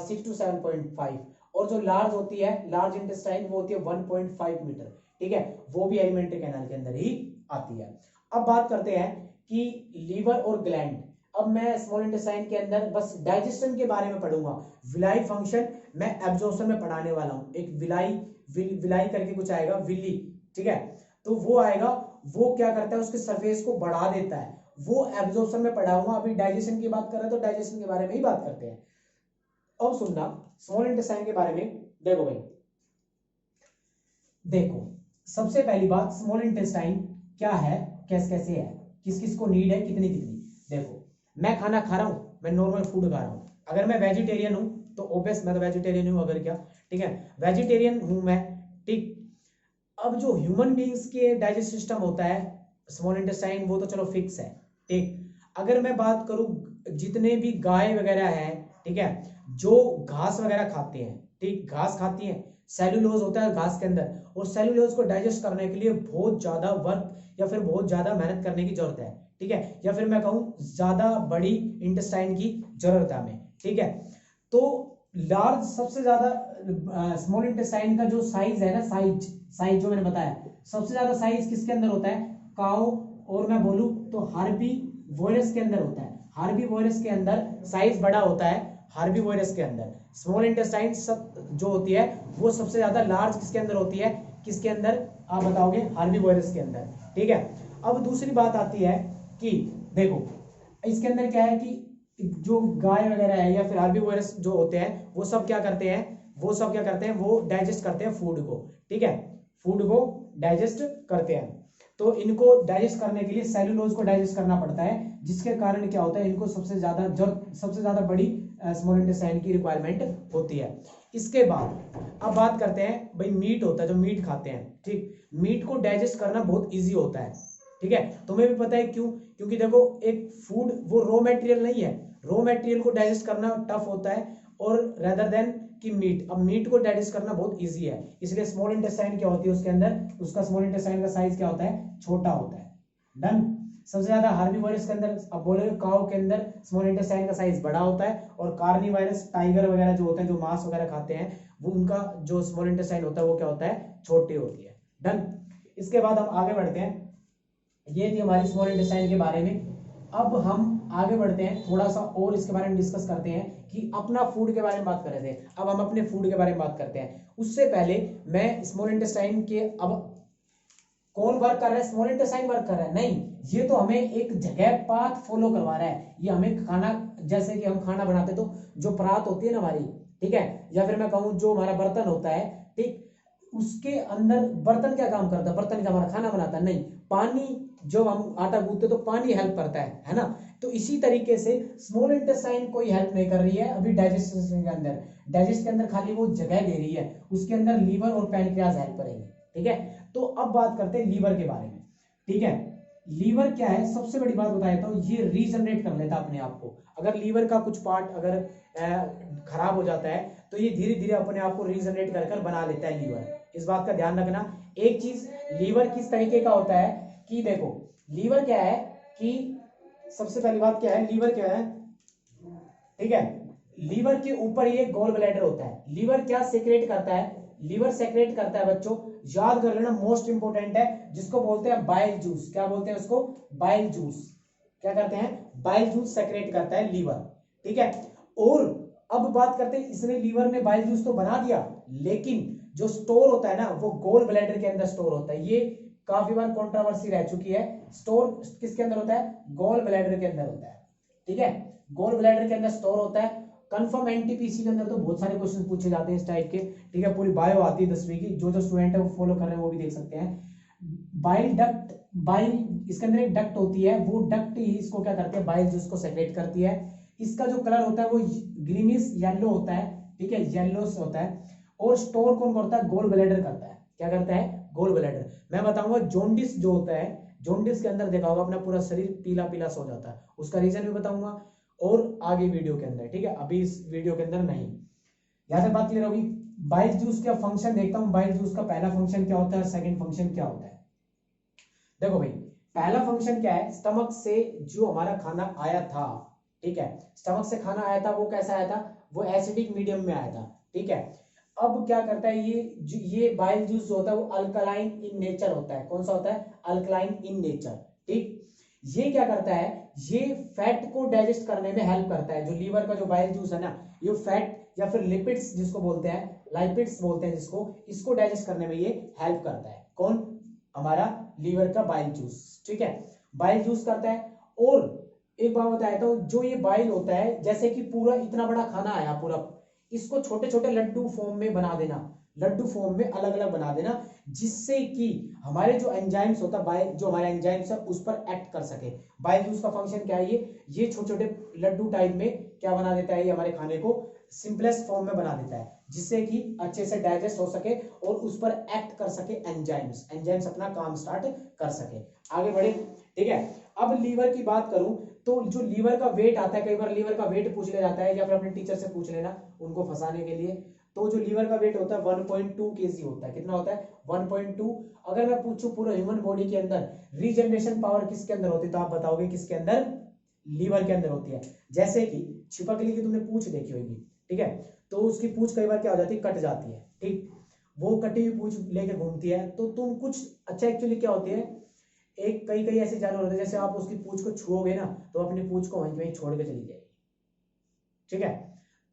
6 to 7.5। और जो लार्ज होती है, लार्ज इंटेस्टाइन, वो होती है 1.5 मीटर, ठीक है, वो भी एलिमेंट्री कैनाल के अंदर ही आती है। अब बात करते हैं कि लीवर और ग्लैंड। अब मैं स्मॉल इंटेस्टाइन के अंदर बस डाइजेशन के बारे में पढ़ूंगा, विलाई फंक्शन मैं एब्जॉर्प्शन में पढ़ाने वाला हूं। एक विलाई विलाई करके कुछ आएगा, विली, ठीक है, तो वो आएगा, वो क्या करता है, उसके सरफेस को बढ़ा देता है, वो एब्जॉर्प्शन में पढ़ाऊंगा। अभी डाइजेशन की बात कर रहे हैं तो डाइजेशन के बारे में ही बात करते हैं। अब सुनना स्मॉल इंटेस्टाइन के बारे में। देखो भाई, देखो सबसे पहली बात, स्मॉल इंटेस्टाइन क्या है, कैसे कैसे है, किस किस को नीड है, कितनी कितनी। देखो मैं खाना खा रहा हूं, मैं नॉर्मल फूड खा रहा हूं, अगर मैं वेजिटेरियन हूं तो ऑब्वियस मैं तो वेजिटेरियन हूं, अगर क्या, ठीक है, वेजिटेरियन हूं मैं, ठीक। अब जो ह्यूमन बींग्स के डाइजेस्ट सिस्टम होता है स्मॉल इंटेस्टाइन, वो तो चलो फिक्स है, ठीक। अगर मैं बात करूं जितने भी गाय वगैरह है, ठीक है, जो घास वगैरह खाते हैं, ठीक, घास खाती हैं, सेलुलोज होता है घास के अंदर, और सेलुलोज को डाइजेस्ट करने के लिए बहुत ज्यादा वर्क या फिर बहुत ज्यादा मेहनत करने की जरूरत है, ठीक है, या फिर मैं कहूं ज्यादा बड़ी इंटेस्टाइन की जरूरत है हमें, ठीक है। तो लार्ज सबसे ज्यादा स्मॉल इंटेस्टाइन का जो साइज है ना, साइज साइज जो मैंने बताया, सबसे ज्यादा साइज किसके अंदर होता है, काउ, और मैं बोलूं तो हार्बी वोरस के अंदर होता है। हार्बी वोरस के अंदर साइज बड़ा होता है, हार्बी वोरस के अंदर। स्मॉल इंटेस्टाइन सब जो होती है वो सबसे ज्यादा लार्ज किसके अंदर होती है, किसके अंदर, आप बताओगे, हार्बी वोरस के अंदर, ठीक है। अब दूसरी बात आती है कि देखो इसके अंदर क्या है कि जो गाय वगैरह है या फिर हार्बीवोरस जो होते हैं वो सब क्या करते हैं, वो डाइजेस्ट करते हैं फूड को, ठीक है, फूड को डाइजेस्ट करते हैं। तो इनको डाइजेस्ट करने के लिए सेलुलोज को डाइजेस्ट करना पड़ता है, जिसके कारण क्या होता है, इनको सबसे ज्यादा बड़ी स्मॉल इंटेस्टाइन की रिक्वायरमेंट होती है। इसके बाद अब बात करते हैं भाई, मीट होता है, जो मीट खाते हैं, ठीक, मीट को डाइजेस्ट करना बहुत ईजी होता है, ठीक है। तुम्हें भी पता है क्यों, क्योंकि देखो एक फूड वो रॉ मटेरियल नहीं है, रॉ मटेरियल को डाइजेस्ट करना टफ होता है और रेदर देन कि मीट। अब मीट को डाइजेस्ट करना बहुत इजी है, इसलिए स्मॉल इंटेस्टाइन क्या होती है उसके अंदर, उसका स्मॉल इंटेस्टाइन का साइज क्या होता है, छोटा होता है। डन। सबसे ज्यादा हार्बीवोरस के अंदर, अब बोलोगे काऊ के अंदर स्मॉल इंटेस्टाइन का साइज बड़ा होता है, और कार्निवोरस टाइगर वगैरह जो होते हैं, जो मांस वगैरह खाते हैं, वो उनका जो स्मॉल इंटेस्टाइन होता है वो क्या होता है, छोटी होती है। डन। इसके बाद हम आगे बढ़ते हैं, ये थी हमारी स्मॉल इंटेस्टाइन के बारे में। अब हम आगे बढ़ते हैं, थोड़ा सा और इसके बारे में डिस्कस करते हैं कि अपना फूड के बारे में बात कर रहे थे, अब हम अपने फूड के बारे में बात करते हैं। उससे पहले मैं स्मॉल इंटेस्टाइन के, अब कौन वर्क कर रहा है, स्मॉल इंटेस्टाइन वर्क कर रहा है, नहीं, ये तो हमें एक जगह पाथ फॉलो करवा रहा है। ये हमें खाना, जैसे कि हम खाना बनाते तो जो परात होती है ना हमारी, ठीक है, या फिर मैं कहूँ जो हमारा बर्तन होता है, ठीक, उसके अंदर बर्तन क्या काम करता है, बर्तन क्या हमारा खाना बनाता है, नहीं, पानी, जब हम आटा गूंथते तो पानी हेल्प करता है ना। तो इसी तरीके से स्मॉल इंटेस्टाइन कोई हेल्प नहीं कर रही है अभी डाइजेशन के अंदर, डाइजेस्ट के अंदर खाली वो जगह दे रही है, उसके अंदर लीवर और पैनक्रियाज हेल्प करेंगे। ठीक है, तो अब बात करते हैं लीवर के बारे में। ठीक है, लीवर क्या है, सबसे बड़ी बात बताया तो ये रीजनरेट कर लेता है अपने आप को। अगर लीवर का कुछ पार्ट अगर खराब हो जाता है तो ये धीरे धीरे अपने आप को रीजनरेट कर कर बना लेता है लीवर। इस बात का ध्यान रखना। एक चीज, लीवर किस तरीके का होता है कि देखो, लीवर क्या है कि सबसे पहली बात क्या है, लीवर क्या है, ठीक है, लीवर के ऊपर ये गॉल ब्लैडर होता है। लीवर क्या सेक्रेट करता है, लीवर सेक्रेट करता है बच्चों, याद कर लेना, मोस्ट इंपोर्टेंट है, जिसको बोलते हैं बाइल जूस। क्या बोलते हैं उसको, बाइल जूस। क्या करते हैं, बाइल जूस सेक्रेट करता है लीवर। ठीक है, और अब बात करते हैं, इसने लीवर ने बाइल जूस तो बना दिया, लेकिन जो स्टोर होता है ना वो गोल ब्लैडर के अंदर स्टोर होता है। ये काफी बार कंट्रोवर्सी रह चुकी है। स्टोर किसके अंदर होता है, गोल ब्लैडर के अंदर होता है। ठीक है, गोल ब्लैडर के अंदर स्टोर होता है। कंफर्म एनटीपीसी के अंदर तो बहुत सारे क्वेश्चन पूछे जाते हैं इस टाइप के। ठीक है, पूरी बायो आती है 10वीं की, जो स्टूडेंट है वो फॉलो कर रहे हैं वो भी देख सकते हैं। बाइल डक्ट, बाइल, इसके अंदर एक डक्ट होती है, वो डक्ट ही इसको क्या करते हैं, बाइल जूस को सेक्रेट करती है। इसका जो कलर होता है वो ग्रीनिश येलो होता है। ठीक है, येलो होता है। और स्टोर कौन करता है, गोल ब्लैडर करता है। क्या करता है, गोल ब्लैडर। मैं बताऊंगा, जॉन्डिस जो होता है, जॉन्डिस के अंदर देखा होगा अपना पूरा शरीर पीला पीला सा हो जाता है, उसका रीजन भी बताऊंगा और आगे वीडियो के अंदर। ठीक है, अभी इस वीडियो के अंदर नहीं। यहां से बात क्लियर होगी। बाइल जूस का फंक्शन देखता हूं, बाइल जूस का पहला फंक्शन क्या होता है, सेकंड फंक्शन क्या होता है। देखो भाई, पहला फंक्शन क्या है, स्टमक से जो हमारा खाना आया था, ठीक है, स्टमक से खाना आया था, वो कैसा आया था, वो एसिडिक मीडियम में आया था। ठीक है, अब क्या करता है ये बाइल जूस जो होता है वो अल्कलाइन इन नेचर होता है। कौन सा होता है, अल्कलाइन इन नेचर। ठीक, ये क्या करता है, ये फैट को डाइजेस्ट करने में हेल्प करता है। जो लीवर का जो बाइल जूस है ना, ये फैट या फिर लिपिड्स जिसको बोलते हैं, लाइपिड्स बोलते हैं जिसको, इसको डाइजेस्ट करने में ये हेल्प करता है। कौन, हमारा लीवर का बाइल जूस। ठीक है, बाइल जूस करता है। और एक बात बताया था, जो ये बाइल होता है, जैसे कि पूरा इतना बड़ा खाना आया पूरा, इसको छोटे छोटे लड्डू फॉर्म में बना देना, लड्डू फॉर्म में अलग अलग बना देना, जिससे कि हमारे जो एंजाइम्स होता है, बाइल जो हमारे एंजाइम्स है उस पर एक्ट कर सके। बाइल जूस का फंक्शन क्या है, ये छोटे छोटे लड्डू टाइप में क्या बना देता है, ये हमारे खाने को सिंपलेस्ट फॉर्म में बना देता है, जिससे कि अच्छे से डाइजेस्ट हो सके और उस पर एक्ट कर सके एंजाइम्स, एंजाइम्स अपना काम स्टार्ट कर सके। आगे बढ़े। ठीक है, अब लीवर की बात करूं तो जो लीवर का वेट आता है, कई बार लीवर का वेट पूछ लिया जाता है, या फिर अपने टीचर से पूछ लेना उनको फंसाने के लिए। तो जो लीवर का वेट होता है 1.2 kg होता है। कितना होता है, 1.2। अगर मैं पूछूं पूरा ह्यूमन बॉडी के अंदर रीजनरेशन पावर किसके अंदर होती है, तो आप बताओगे किसके अंदर, लीवर के अंदर होती है। जैसे कि छिपकली की तुमने पूछ देखी होगी, ठीक है, तो उसकी पूछ कई बार क्या हो जाती है, कट जाती है। ठीक, वो कटी हुई पूछ लेके घूमती है, तो तुम कुछ अच्छा, एक्चुअली क्या होती है, एक कई कई ऐसे जानवर होते हैं, जैसे आप उसकी पूछ को छुओगे ना तो अपनी पूछ को वहीं छोड़ के चली जाएगी। ठीक है,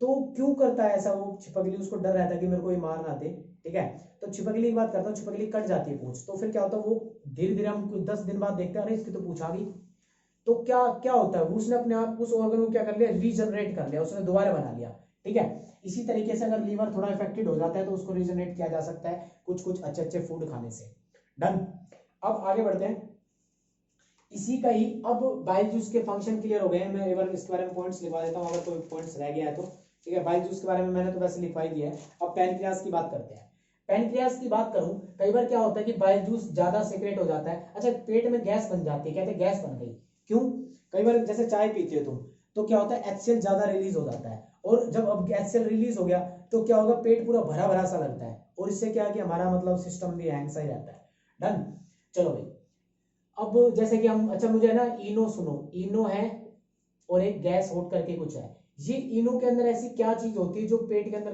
तो क्यों करता है ऐसा वो छिपकली, उसको डर रहता है कि मेरे को ये मार ना दे। ठीक है, तो छिपकली की बात करता हूँ, छिपकली कट जाती है पूछ, तो फिर क्या होता है, वो धीरे धीरे हम कुछ 10 दिन बाद देखते हैं, अरे इसकी तो पूछ आ गई। तो क्या क्या होता है, उसने अपने आप उस ऑर्गन को क्या कर लिया, रीजनरेट कर लिया, उसने दोबारा बना लिया। ठीक है, इसी तरीके से अगर लीवर थोड़ा इफेक्टेड हो जाता है तो उसको रीजनरेट किया जा सकता है कुछ कुछ अच्छे अच्छे फूड खाने से। डन, अब आगे बढ़ते हैं। इसी का ही, अब बाइल जूस के फंक्शन क्लियर हो गए हैं। मैं एक बार इसके बारे में पॉइंट्स लिखवा देता हूं अगर कोई पॉइंट्स रह गया है तो। ठीक है, बाइल जूस के बारे में मैंने तो वैसे लिखवा ही दिया है। अब पैनक्रियाज की बात करते हैं। पैनक्रियाज की बात करूं, कई बार क्या होता है कि बाइल जूस ज्यादा सेक्रेट हो जाता है, अच्छा पेट में गैस बन जाती है, कहते हैं गैस बन गई। क्यों, कई बार जैसे चाय पीते हो तुम, तो क्या होता है, HCl ज्यादा रिलीज हो जाता है, और जब अब HCl रिलीज हो गया तो क्या होगा, पेट पूरा भरा भरा सा लगता है, और इससे क्या है कि हमारा मतलब सिस्टम भी हैंग सा ही रहता है। डन, चलो भाई, अब जैसे कि हम, अच्छा मुझे ना इनो सुनो, इनो है और एक गैस होट करके कुछ है। ये इनो के अंदर ऐसी क्या चीज होती है जो पेट के अंदर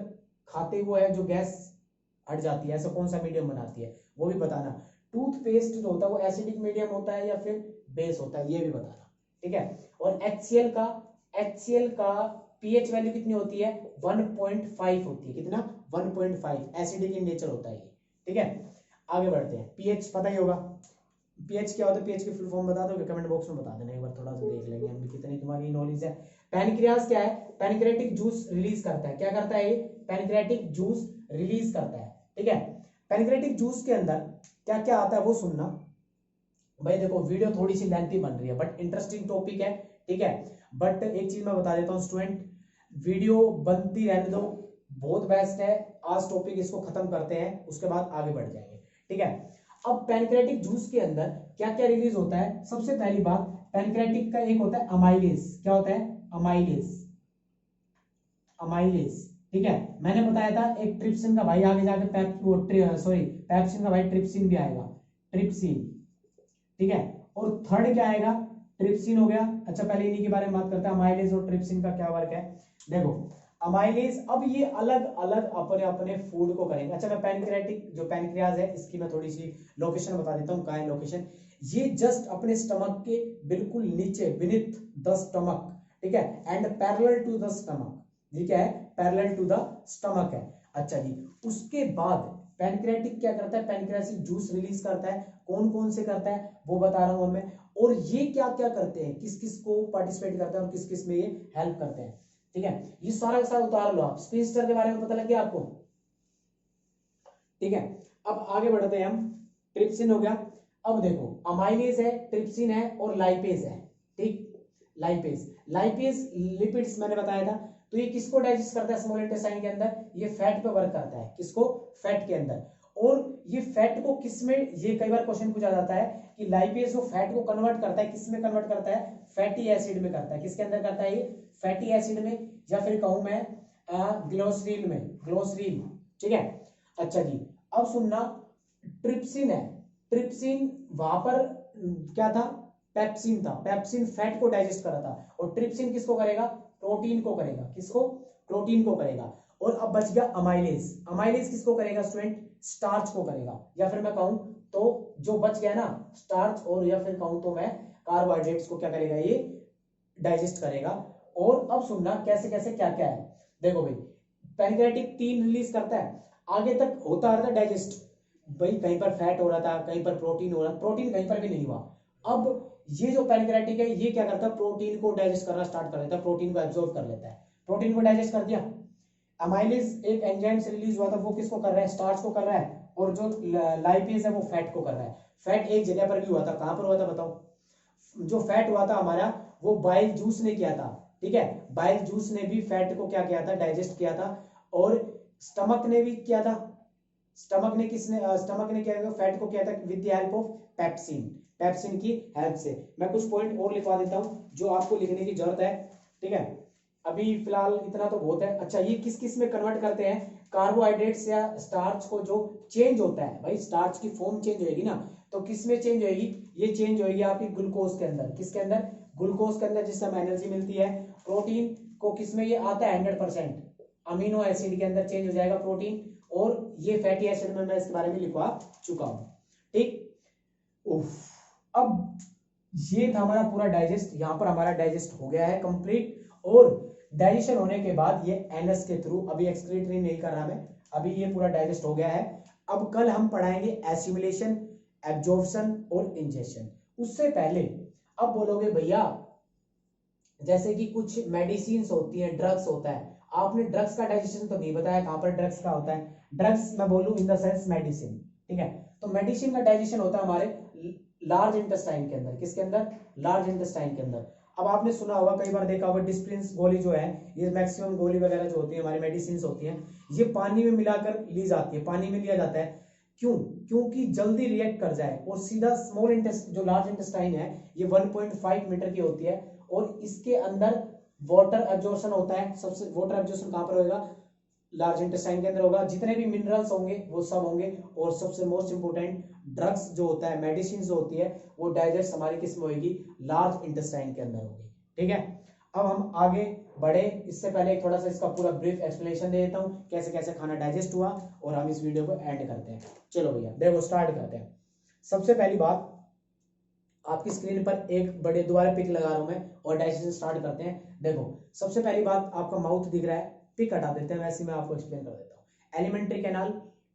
खाते हुए है जो गैस हट जाती है, ऐसा कौन सा मीडियम बनाती है, वो भी बताना। टूथपेस्ट जो होता है वो एसिडिक मीडियम होता है या फिर बेस होता है, ये भी बताना। ठीक है, और HCl का पीएच वैल्यू कितनी होती है, 1.5 होती है। कितना, 1.5, एसिडिक इन नेचर होता है ये। ठीक है, आगे बढ़ते हैं। पीएच पता ही होगा, पीएच क्या होता है, पीएच की फुल फॉर्म बता दो, कमेंट बॉक्स में बता देना, एक बार थोड़ा सा देख लेंगे हम भी कितनी तुम्हारी नॉलेज है। पैनक्रियाज क्या है, पैनक्रेटिक जूस रिलीज करता है। क्या करता है ये, पैनक्रेटिक जूस रिलीज करता है। ठीक है, पैनक्रेटिक जूस के अंदर क्या क्या आता है वो सुनना। भाई देखो वीडियो थोड़ी सी लेंथी बन रही है बट इंटरेस्टिंग टॉपिक है, ठीक है। बट एक चीज मैं बता देता हूँ स्टूडेंट, वीडियो बनती रहने दो, बहुत बेस्ट है। आज टॉपिक इसको खत्म करते हैं, उसके बाद आगे बढ़ जाएंगे, ठीक है। अब पैनक्रेटिक जूस के अंदर क्या क्या रिलीज होता है? सबसे पहली बात, पैनक्रेटिक का एक होता है अमाइलेज। क्या होता है? अमाइलेज, अमाइलेज, ठीक है। मैंने बताया था एक ट्रिप्सिन का भाई आगे जाके पैप्सिन का भाई ट्रिप्सिन भी आएगा, ट्रिप्सिन, ठीक है। और थर्ड क्या आएगा? ट्रिप्सिन हो गया। अच्छा पहले इन्हीं के बारे में बात करते हैं, अमाइलेज और ट्रिप्सिन का क्या वर्क है। देखो अमाइलेज, अब ये अलग अलग अपने अपने फूड को करेंगे। अच्छा मैं पैनक्रियाटिक जो पैनक्रियाज है इसकी मैं थोड़ी सी लोकेशन बता देता हूँ, कहाँ है लोकेशन। ये जस्ट अपने स्टमक के बिल्कुल नीचे, बिनिथ द स्टमक, ठीक है, and parallel to the stomach. ये क्या है? पैरेलल टू द स्टमक है। अच्छा जी, उसके बाद पैनक्रियाटिक क्या करता है? पैनक्रियाटिक जूस रिलीज करता है। कौन कौन से करता है वो बता रहा हूं मैं। और ये क्या क्या करते हैं, किस किस को पार्टिसिपेट करते हैं और किस किस में ये हेल्प करते हैं, ठीक है। ये सारा का सारा उतार लो आप, स्पीडस्टर के बारे में पता लग गया आपको, ठीक है। अब आगे बढ़ते हैं हम, ट्रिप्सिन हो गया। अब देखो अमाइलेज है, ट्रिप्सिन है और लाइपेज है, ठीक। लाइपेज, लाइपेज लिपिड्स मैंने बताया था। तो ये किसको डाइजेस्ट करता है स्मॉल इंटेस्टाइन के अंदर? ये फैट पे वर्क करता है। किसको? फैट के अंदर। और ये फैट को किसमें, ये कई बार क्वेश्चन पूछा जाता है कि लाइपेज वो फैट को कन्वर्ट करता है, किसमें कन्वर्ट करता है? फैटी एसिड में करता है। किसके अंदर करता है ये? फैटी एसिड में, या फिर कहूं मैं ग्लोसरील में, ग्लोसरील, ठीक है। अच्छा जी, अब सुनना, ट्रिप्सिन है, ट्रिप्सिन वहां पर क्या था? पेप्सिन था। पेप्सिन फैट को डाइजेस्ट कर रहा था, और ट्रिप्सिन किसको करेगा? प्रोटीन को करेगा। किसको? प्रोटीन को करेगा। और अब बच गया अमाइलेज। अमाइलेज किसको करेगा स्टूडेंट? स्टार्च को करेगा। या फिर मैं कहूं तो जो बच गया ना स्टार्च, और या फिर कहूं तो मैं कार्बोहाइड्रेट्स को क्या करेगा? ये डाइजेस्ट करेगा। और अब सुनना कैसे कैसे क्या क्या है। देखो भाई, पैनक्रियाटिक 3 रिलीज करता है, आगे तक होता रहता है डाइजेस्ट। भाई कहीं पर फैट हो रहा था, कहीं पर प्रोटीन हो रहा था, प्रोटीन कहीं पर भी नहीं हुआ। अब ये जो पैनक्रियाटिक है ये क्या करता है? प्रोटीन को डाइजेस्ट करना स्टार्ट कर देता है, प्रोटीन को एब्जॉर्ब कर लेता है। प्रोटीन को डाइजेस्ट कर दिया। अमाइलेज एक एंजाइम से रिलीज हुआ था, वो किसको कर रहा है? स्टार्च को कर रहा है। और जो लाइपेज है वो फैट को कर रहा है। फैट एक जगह पर भी हुआ था, कहां पर हुआ था बताओ? जो फैट हुआ था हमारा वो बाइल जूस ने किया था, ठीक है। बाइल जूस ने भी फैट को क्या किया था? डाइजेस्ट किया था। और स्टमक ने भी किया था। स्टमक ने क्या किया? फैट को किया था with the help of pepsin, pepsin की हेल्प से। मैं कुछ पॉइंट और लिखवा देता हूं जो आपको लिखने की जरूरत है, ठीक है। अभी फिलहाल इतना तो बहुत है। अच्छा ये किस किस में कन्वर्ट करते हैं? कार्बोहाइड्रेट्स या स्टार्च को जो चेंज होता है, भाई स्टार्च की फॉर्म चेंज होगी ना, तो किस में चेंज होगी? ये चेंज होगी आपकी ग्लूकोज के अंदर। किसके अंदर? ग्लूकोज के अंदर, जिससे हमें एनर्जी मिलती है। प्रोटीन को किसमें ये आता है? 100% अमीनो एसिड के अंदर चेंज हो जाएगा प्रोटीन। और ये फैटी एसिड में मैं इसके बारे में लिखवा चुका हूं, ठीक। उफ, अब ये था हमारा पूरा डाइजेस्ट, यहां पर हमारा डाइजेस्ट हो गया है कंप्लीट। और डाइजेशन होने के बाद ये एनएस के थ्रू, अभी एक्सक्रीटरी नहीं कर रहा मैं, अभी ये पूरा डाइजेस्ट हो गया है। अब कल हम पढ़ाएंगे एसिमिलेशन, एब्जॉर्प्शन और इंजेक्शन। उससे पहले अब बोलोगे भैया जैसे कि कुछ मेडिसिन होती है, ड्रग्स होता है, आपने ड्रग्स का डाइजेशन तो नहीं बताया, कहां पर ड्रग्स का होता है? ड्रग्स मैं बोलूं इन द सेंस मेडिसिन, ठीक है। तो मेडिसिन का डाइजेशन होता है हमारे लार्ज इंटेस्टाइन के अंदर। किसके अंदर? लार्ज इंटेस्टाइन के अंदर। अब आपने सुना होगा, कई बार देखा होगा, डिस्प्रिन गोली जो है, ये मैक्सिमम गोली वगैरह जो होती है हमारी मेडिसिन होती है, ये पानी में मिलाकर ली जाती है, पानी में लिया जाता है। क्यों? क्योंकि जल्दी रिएक्ट कर जाए और सीधा स्मॉल इंटेस्ट जो लार्ज इंटेस्टाइन है ये 1.5 मीटर की होती है, और इसके अंदर वाटर एब्जॉर्प्शन होता है। सबसे वाटर एब्जॉर्प्शन कहां पर होगा? लार्ज इंटेस्टाइन के अंदर होगा। जितने भी मिनरल्स होंगे वो सब होंगे। और सबसे मोस्ट इंपोर्टेंट, ड्रग्स जो होता है, मेडिसिन जो होती है, वो डाइजेस्ट हमारी किस में होगी? लार्ज इंटेस्टाइन के अंदर होगी, ठीक है। अब हम आगे बढ़े, इससे पहले थोड़ा सा इसका पूरा ब्रीफ एक्सप्लेनेशन दे देता हूँ कैसे कैसे खाना डाइजेस्ट हुआ, और हम इस वीडियो को एंड करते हैं। चलो भैया देखो स्टार्ट करते हैं। सबसे पहली बात, आपकी स्क्रीन पर एक बड़े दोबारा पिक लगा रहा हूं मैं, और डाइजेशन स्टार्ट करते हैं। देखो सबसे पहली बात, आपका माउथ दिख रहा है, पिक हटा देते हैं, वैसे मैं आपको एक्सप्लेन कर देता हूँ। एलिमेंट्री कैनाल,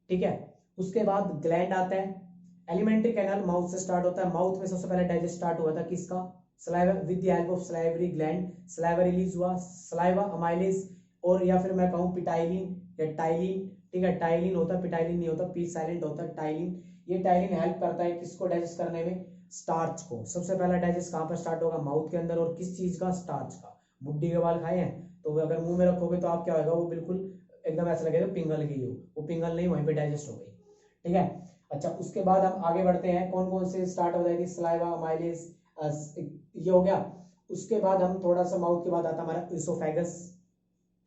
ठीक है। उसके बाद ग्लैंड आता है। एलिमेंट्री कैनाल माउथ से स्टार्ट होता है। माउथ में सबसे पहले डाइजेस्ट स्टार्ट हुआ था किसका? Saliva, with the help of salivary gland saliva release हुआ। सलाइवा, अमाइलेज, और या फिर मैं कहूँ पिटाइलिन या टाइलिन, ठीक है। टाइलिन होता है, पिटाइलिन नहीं होता, पी साइलेंट होता है, टाइलिन। ये टाइलिन हेल्प करता है किसको डाइजेस्ट करने में? स्टार्च को। सबसे पहला डाइजेस्ट कहाँ पर स्टार्ट होगा? माउथ के अंदर। और किस चीज का? स्टार्च का। बुड्ढी के बाल खाए हैं तो वो अगर मुंह में रखोगे तो आप क्या होगा, वो बिल्कुल एकदम ऐसा लगेगा पिंगल की हो, वो पिंगल नहीं, वहीं पे डाइजेस्ट हो गई। ठीक है। अच्छा, उसके बाद हम आगे बढ़ते हैं, कौन कौन से स्टार्ट हो जाएगी? सलाइवा, माइलेज, ये हो गया। उसके बाद हम थोड़ा सा माउथ के बाद आता है हमारा इसोफेगस।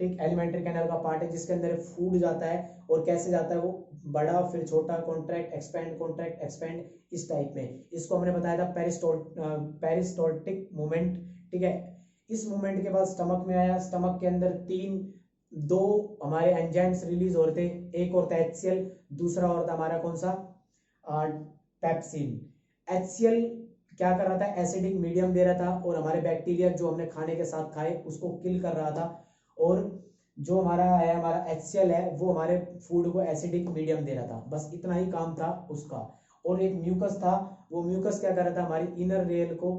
ठीक, एलिमेंट्री कैनल का पार्ट है जिसके अंदर फूड जाता है। और कैसे जाता है वो? बड़ा, फिर छोटा, कॉन्ट्रैक्ट एक्सपेंड, कॉन्ट्रैक्ट एक्सपेंड, इस टाइप में। इसको हमने बताया था पेरिस्टोल्टिक मूवमेंट। ठीक है। इस मूवमेंट के बाद स्टमक में आया। स्टमक के अंदर दो हमारे एंजाइम्स रिलीज हो रहे थे। एक और था HCl, दूसरा और था हमारा कौन सा? पेप्सिन। HCl क्या कर रहा था? एसिडिक मीडियम दे रहा था और हमारे बैक्टीरिया जो हमने खाने के साथ खाए उसको किल कर रहा था। और जो हमारा HCl है वो हमारे फूड को एसिडिक मीडियम दे रहा था। बस इतना ही काम था उसका। और एक म्यूकस था, वो म्यूकस क्या कर रहा था? हमारी इनर लेयर को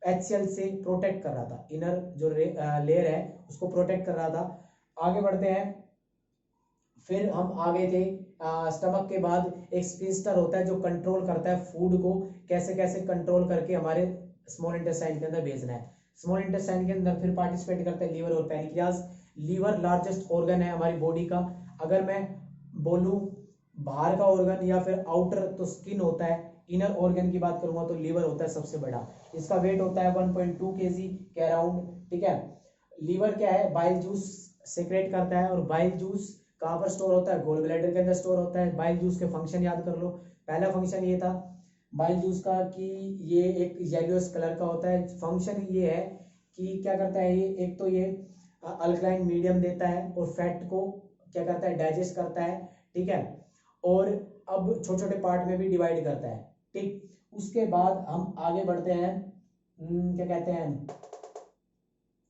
HCl से प्रोटेक्ट कर रहा था। इनर जो लेयर है उसको प्रोटेक्ट कर रहा था। आगे बढ़ते हैं, फिर हम आगे थे। स्टमक के बाद एक स्फिंक्टर होता है जो कंट्रोल करता है फूड को, कैसे कैसे कंट्रोल करके हमारे स्मॉल इंटेस्टाइन के अंदर भेजना है। स्मॉल इंटेस्टाइन के अंदर फिर पार्टिसिपेट करते हैं लीवर और पैनक्रियाज। लीवर लार्जेस्ट ऑर्गन है हमारी बॉडी का। अगर मैं बोलूं बाहर का ऑर्गन या फिर आउटर, तो स्किन होता है। इनर ऑर्गन की बात करूंगा तो लीवर होता है सबसे बड़ा। इसका वेट होता है 1.2 kg के अराउंड। ठीक है। लीवर क्या है? बाइल जूस सेक्रेट करता है। और बाइल जूस कहाँ पर स्टोर होता है? गोल ब्लैडर के अंदर स्टोर होता है। बाइल जूस के फंक्शन याद कर लो। पहला फंक्शन ये था बाइल जूस का कि ये एक येलोइश कलर का होता है। फंक्शन ये है कि क्या करता है ये? एक तो ये अल्कलाइन मीडियम देता है और फैट को क्या करता है? डाइजेस्ट करता है। ठीक है। और अब छोटे छोटे पार्ट में भी डिवाइड करता है। ठीक। उसके बाद हम आगे बढ़ते हैं, क्या कहते हैं,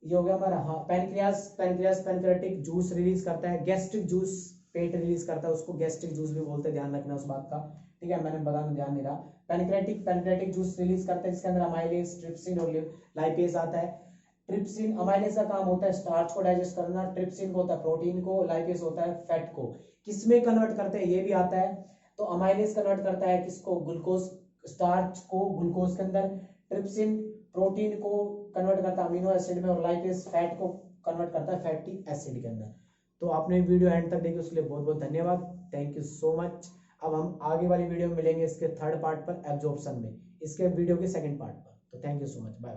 ये हो गया हमारा, हाँ, पैनक्रियाटिक जूस रिलीज करता है। गैस्ट्रिक जूस पेट रिलीज करता है, उसको गैस्ट्रिक जूस भी बोलते हैं, ध्यान रखना उस बात का। ठीक है, मैंने बताना ध्यान नहीं रहा। पैनक्रियाटिक जूस रिलीज करता है जिसके अंदर अमाइलेज, ट्रिप्सिन और लाइपेज आता है। ट्रिप्सिन, अमाइलेज का काम होता है स्टार्च को डाइजेस्ट करना, ट्रिप्सिन को होता है प्रोटीन को, लाइपेज होता है फैट को। किसमें कन्वर्ट करते हैं ये भी आता है। तो अमाइलेज कन्वर्ट करता है किसको? ग्लूकोज, स्टार्च को ग्लूकोज के अंदर। ट्रिप्सिन प्रोटीन को कन्वर्ट करता है अमीनो एसिड में। और लाइपेज फैट को कन्वर्ट करता है फैटी एसिड के अंदर। तो आपने वीडियो एंड तक देखी उसके लिए बहुत बहुत धन्यवाद। Thank you so much. अब हम आगे वाली वीडियो में मिलेंगे इसके थर्ड पार्ट पर, एब्जॉर्प्शन में, इसके वीडियो के सेकंड पार्ट पर। तो thank you so much, bye.